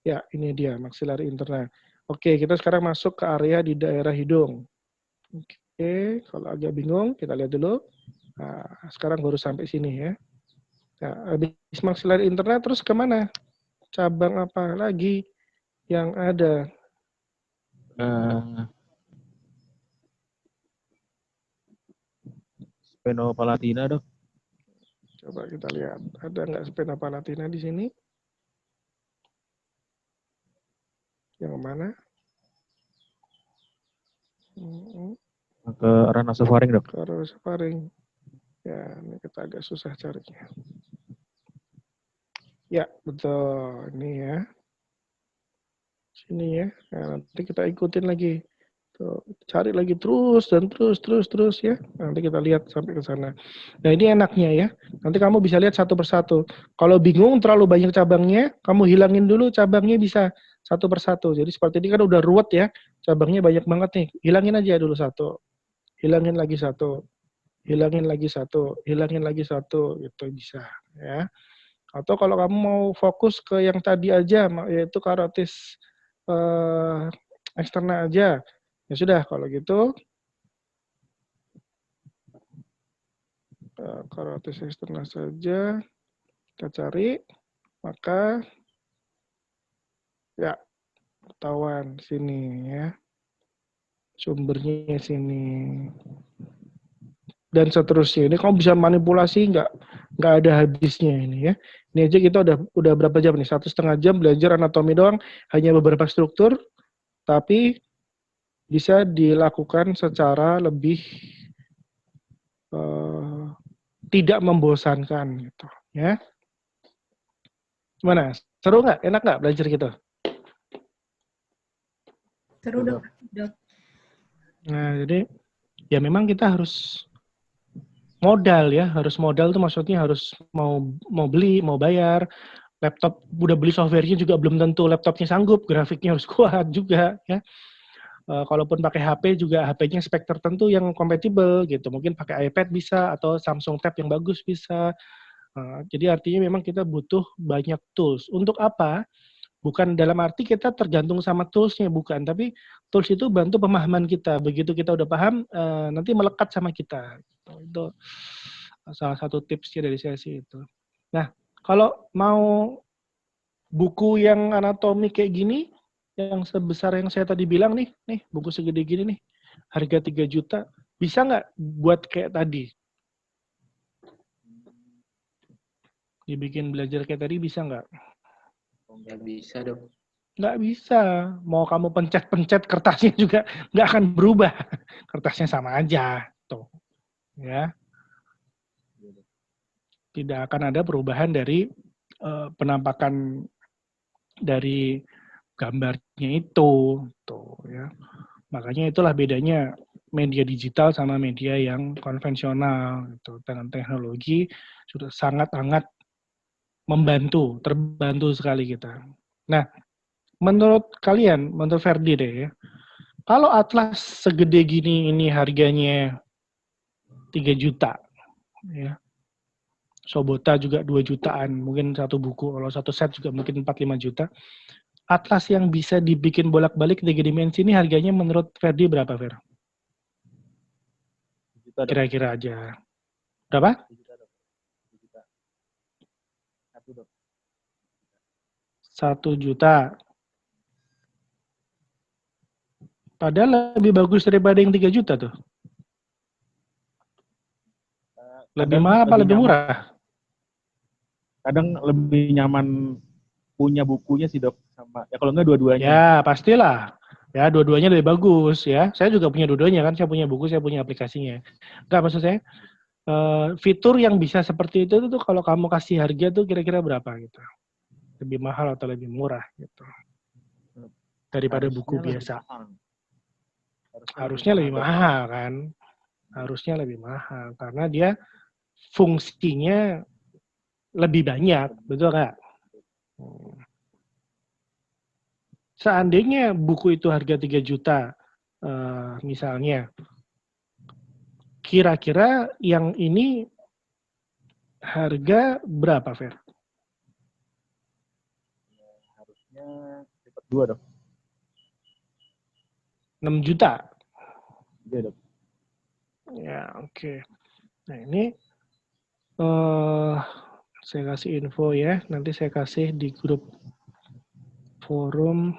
Ya, ini dia maksilari internal. Oke, kita sekarang masuk ke area di daerah hidung. Oke, kalau agak bingung, kita lihat dulu. Nah, sekarang baru sampai sini ya. Nah, habis maksilari internal, terus kemana? Cabang apa lagi yang ada? Spenopalatina, Dok. Coba kita lihat, ada nggak spenopalatina di sini? Yang mana? Ke arah nasofaring, Dok. Ke arah nasofaring. Ya, ini kita agak susah carinya. Ya, betul. Ini ya. Sini ya. Nah, nanti kita ikutin lagi. Tuh, cari lagi terus dan terus ya. Nanti kita lihat sampai ke sana. Nah, ini enaknya ya. Nanti kamu bisa lihat satu persatu. Kalau bingung terlalu banyak cabangnya, kamu hilangin dulu cabangnya bisa satu persatu. Jadi seperti ini kan udah ruwet ya. Cabangnya banyak banget nih. Hilangin aja dulu satu. Hilangin lagi satu. Hilangin lagi satu. Hilangin lagi satu. Itu bisa ya. Atau kalau kamu mau fokus ke yang tadi aja, yaitu karotis eksterna aja. Ya sudah, kalau gitu karotis eksterna saja kita cari, maka ya ketahuan sini ya, sumbernya sini dan seterusnya. Ini kamu bisa manipulasi nggak ada habisnya ini ya. Ini aja kita udah berapa jam nih? 1,5 jam belajar anatomi doang, hanya beberapa struktur, tapi bisa dilakukan secara lebih tidak membosankan gitu ya. Gimana? Seru nggak? Enak nggak belajar gitu? Seru dok. Nah, jadi ya memang kita harus modal ya, harus modal tuh maksudnya harus mau beli, mau bayar. Laptop udah beli softwarenya juga belum tentu laptopnya sanggup, grafiknya harus kuat juga ya. Kalaupun pakai HP juga HP-nya spek tertentu yang kompatibel gitu. Mungkin pakai iPad bisa atau Samsung Tab yang bagus bisa. Jadi artinya memang kita butuh banyak tools. Untuk apa? Bukan dalam arti kita tergantung sama toolsnya, bukan. Tapi tools itu bantu pemahaman kita. Begitu kita udah paham, nanti melekat sama kita. Itu salah satu tipsnya dari sesi itu. Nah, kalau mau buku yang anatomi kayak gini, yang sebesar yang saya tadi bilang nih buku segede gini nih, harga 3 juta, bisa nggak buat kayak tadi? Dibikin belajar kayak tadi bisa nggak? Nggak bisa dok. Nggak bisa. Mau kamu pencet-pencet kertasnya juga nggak akan berubah. Kertasnya sama aja. Tuh. Ya. Tidak akan ada perubahan dari penampakan dari gambarnya itu. Tuh, ya. Makanya itulah bedanya media digital sama media yang konvensional. Gitu. Dengan teknologi sudah sangat-sangat membantu, terbantu sekali kita. Nah, menurut kalian, menurut Ferdi deh ya, kalau atlas segede gini ini harganya 3 juta, ya. Sobota juga 2 jutaan, mungkin satu buku, kalau satu set juga mungkin 4-5 juta. Atlas yang bisa dibikin bolak-balik 3 dimensi ini harganya menurut Ferdi berapa, Fer? Kira-kira aja. Berapa? 1 juta. Padahal lebih bagus daripada yang 3 juta tuh. Lebih mahal apa lebih murah? Kadang lebih nyaman punya bukunya sih dok, sama ya kalau enggak dua-duanya. Ya pastilah, ya dua-duanya lebih bagus ya. Saya juga punya dua-duanya kan, saya punya buku, saya punya aplikasinya. Enggak, maksud saya fitur yang bisa seperti itu tuh kalau kamu kasih harga tuh kira-kira berapa gitu? Lebih mahal atau lebih murah gitu? Daripada buku biasa. Harusnya lebih mahal kan? Harusnya lebih mahal karena dia fungsinya lebih banyak, betul nggak? Seandainya buku itu harga 3 juta, misalnya, kira-kira yang ini harga berapa, Fer? Harusnya dapat 2 dok. 6 juta? Iya dok. Ya, oke. Nah ini, saya kasih info ya, nanti saya kasih di grup forum.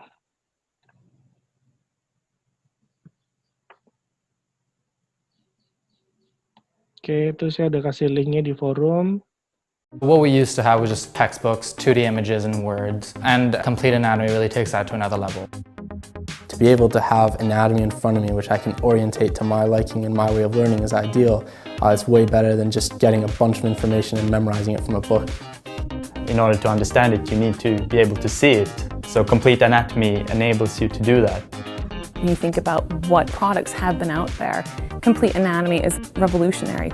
Oke, itu saya udah kasih linknya di forum. What we used to have was just textbooks, 2D images and words, and complete anatomy really takes that to another level. To be able to have anatomy in front of me, which I can orientate to my liking and my way of learning is ideal. It's way better than just getting a bunch of information and memorizing it from a book. in order to understand it, you need to be able to see it. So Complete Anatomy enables you to do that. When you think about what products have been out there, Complete Anatomy is revolutionary.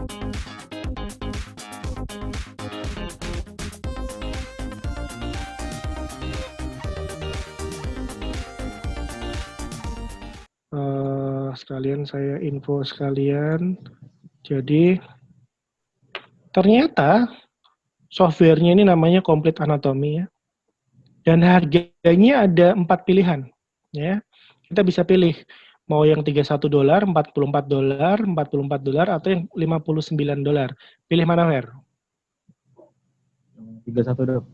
Sekalian saya info sekalian. Jadi ternyata softwarenya ini namanya Complete Anatomy ya. Dan harganya ada 4 pilihan ya. Kita bisa pilih mau yang $31, $44, $44 atau yang $59. Pilih mana, Fer? 31 dok.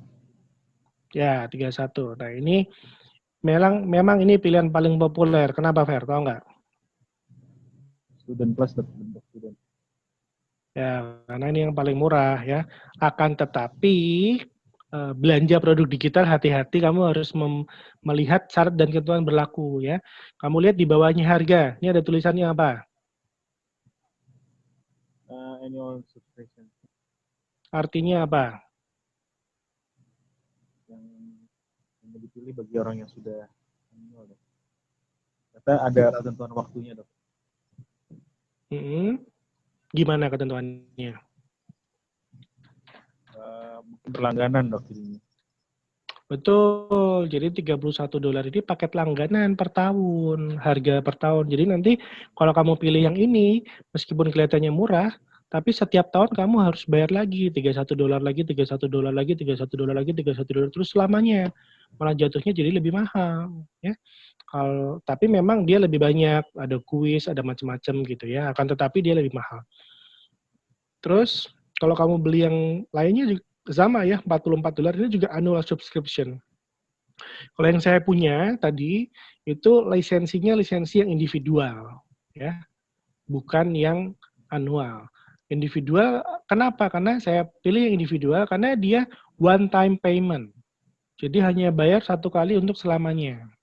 Ya, 31. Nah, ini memang ini pilihan paling populer. Kenapa, Fer? Tahu nggak? Student plus bentuk student. Ya, karena ini yang paling murah ya. Akan tetapi belanja produk digital hati-hati, kamu harus melihat syarat dan ketentuan berlaku ya. Kamu lihat di bawahnya harga. Ini ada tulisannya apa? Annual subscription. Artinya apa? Yang dipilih bagi orang yang sudah annual dok. Kata ada ketentuan waktunya dok. Gimana ketentuannya? Mungkin berlangganan dok ini. Betul, jadi $31 ini paket langganan per tahun, harga per tahun. Jadi nanti kalau kamu pilih yang ini, meskipun kelihatannya murah, tapi setiap tahun kamu harus bayar lagi, $31 lagi, $31 lagi, $31 lagi, $31 terus selamanya. Malah jatuhnya jadi lebih mahal. Ya. Tapi memang dia lebih banyak, ada kuis, ada macam-macam gitu ya. Akan tetapi dia lebih mahal. Terus kalau kamu beli yang lainnya juga sama ya, $44 ini juga annual subscription. Kalau yang saya punya tadi itu lisensinya lisensi yang individual ya, bukan yang annual. Individual kenapa? Karena saya pilih yang individual karena dia one time payment. Jadi hanya bayar satu kali untuk selamanya.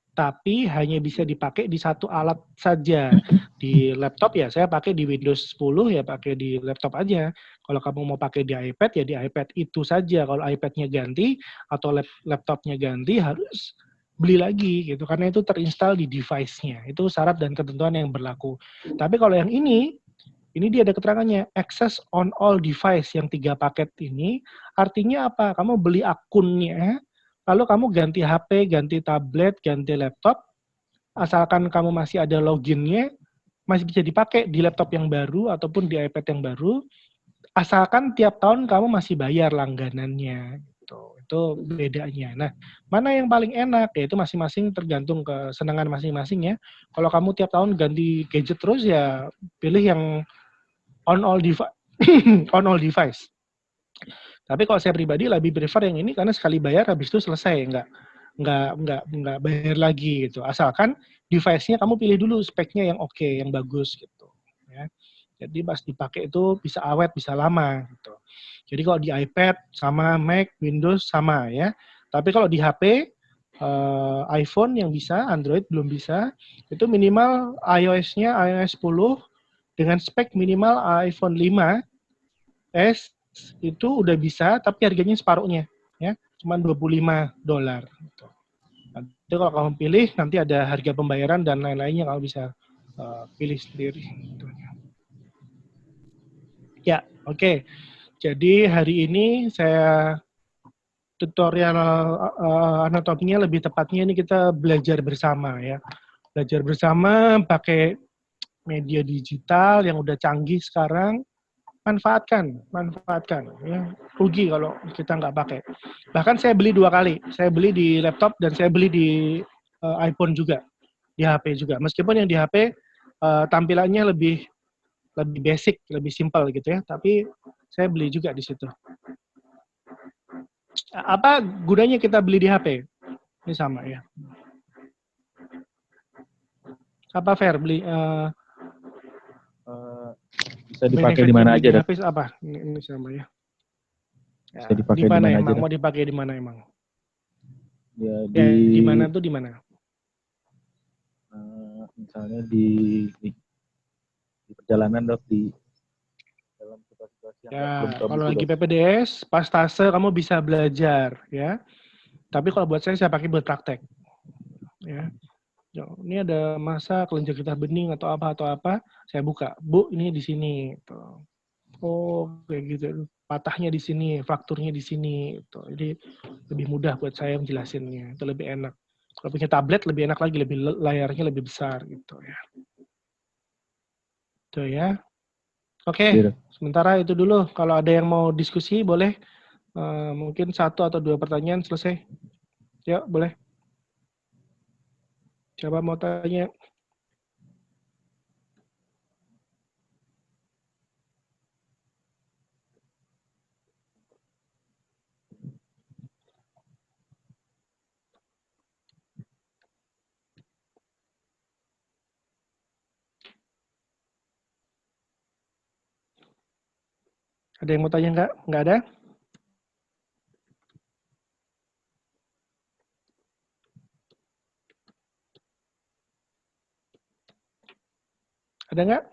Tapi hanya bisa dipakai di satu alat saja. Di laptop ya saya pakai di Windows 10 ya pakai di laptop aja. Kalau kamu mau pakai di iPad ya di iPad itu saja. Kalau iPad-nya ganti atau laptopnya ganti harus beli lagi gitu. Karena itu terinstall di device-nya. Itu syarat dan ketentuan yang berlaku. Tapi kalau yang ini dia ada keterangannya. Access on all device yang 3 paket ini. Artinya apa? Kamu beli akunnya. Lalu kamu ganti HP, ganti tablet, ganti laptop, asalkan kamu masih ada loginnya, masih bisa dipakai di laptop yang baru ataupun di iPad yang baru, asalkan tiap tahun kamu masih bayar langganannya. Gitu. Itu bedanya. Nah, mana yang paling enak? Ya itu masing-masing tergantung kesenangan masing-masing ya. Kalau kamu tiap tahun ganti gadget terus ya pilih yang on all device. Tapi kalau saya pribadi lebih prefer yang ini karena sekali bayar habis itu selesai, nggak bayar lagi gitu. Asalkan device-nya kamu pilih dulu speknya yang oke, yang bagus gitu. Ya. Jadi pas dipakai itu bisa awet, bisa lama gitu. Jadi kalau di iPad sama Mac, Windows sama ya. Tapi kalau di HP, iPhone yang bisa, Android belum bisa. Itu minimal iOS-nya iOS 10 dengan spek minimal iPhone 5S itu udah bisa, tapi harganya separuhnya, ya, cuma $25. Gitu. Nanti kalau kamu pilih, nanti ada harga pembayaran dan lain-lainnya kamu bisa pilih sendiri. Gitu. Ya, oke. Jadi hari ini saya tutorial anatominya lebih tepatnya ini kita belajar bersama ya, belajar bersama pakai media digital yang udah canggih sekarang. Manfaatkan ya. Rugi kalau kita nggak pakai. Bahkan saya beli 2 kali. Saya beli di laptop dan saya beli di iPhone juga, di HP juga. Meskipun yang di HP tampilannya lebih basic, lebih simpel gitu ya. Tapi saya beli juga di situ. Apa gunanya kita beli di HP? Ini sama ya. Apa Fer beli? Bisa dipakai di mana aja, Dok? Apa? Ini sama ya. Bisa dipakai di mana mana emang? aja. Mau dipakai di mana emang? Ya, di mana tuh di mana? Misalnya di perjalanan, Dok, di dalam situasi Ya, kalau lagi PPDS, pas tase kamu bisa belajar, ya. Tapi kalau buat saya pakai buat praktek. Ya. Ini ada masa kelenjar getah bening atau apa, saya buka. Bu, ini di sini. Tuh. Oh, kayak gitu. Patahnya di sini, frakturnya di sini. Tuh. Jadi lebih mudah buat saya menjelasinnya. Itu lebih enak. Kalau punya tablet lebih enak lagi, lebih layarnya lebih besar gitu ya. Itu ya. Oke, sementara itu dulu. Kalau ada yang mau diskusi boleh. Mungkin 1 atau 2 pertanyaan selesai. Yuk, boleh. Siapa mau tanya? Ada yang mau tanya nggak? Nggak ada? Ada nggak?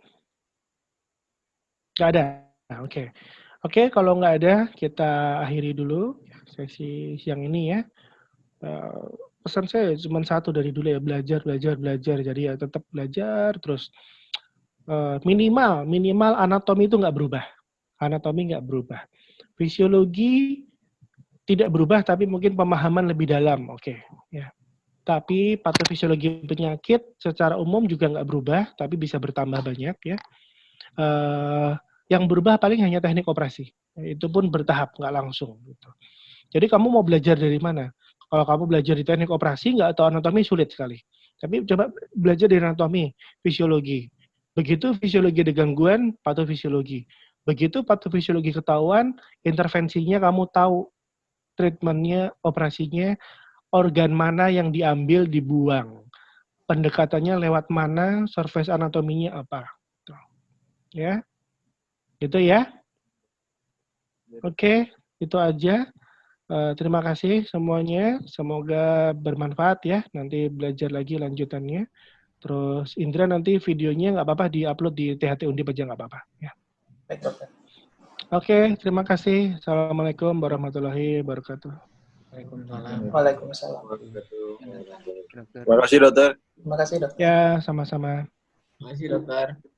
Nggak ada. Nah, oke. Oke, kalau nggak ada, kita akhiri dulu sesi siang ini ya. Pesan saya cuma satu dari dulu ya, belajar. Jadi ya tetap belajar terus. Minimal anatomi itu nggak berubah. Anatomi nggak berubah. Fisiologi tidak berubah, tapi mungkin pemahaman lebih dalam. Oke, ya. Tapi patofisiologi penyakit secara umum juga nggak berubah, tapi bisa bertambah banyak ya. Yang berubah paling hanya teknik operasi. Itu pun bertahap, nggak langsung. Gitu. Jadi kamu mau belajar dari mana? Kalau kamu belajar di teknik operasi, nggak tahu anatomi sulit sekali. Tapi coba belajar dari anatomi, fisiologi. Begitu fisiologi ada gangguan, patofisiologi. Begitu patofisiologi ketahuan, intervensinya kamu tahu, treatmentnya, operasinya, organ mana yang diambil, dibuang. Pendekatannya lewat mana, surface anatominya apa. Tuh. Ya, itu ya. Oke, itu aja. Terima kasih semuanya. Semoga bermanfaat ya. Nanti belajar lagi lanjutannya. Terus Indra nanti videonya nggak apa-apa di-upload di THT Undip aja nggak apa-apa. Ya. Baik, dokter. Oke, terima kasih. Assalamualaikum warahmatullahi wabarakatuh. Waalaikumsalam. Terima kasih, dokter. Terima kasih, dokter. Ya, sama-sama. Terima kasih dokter.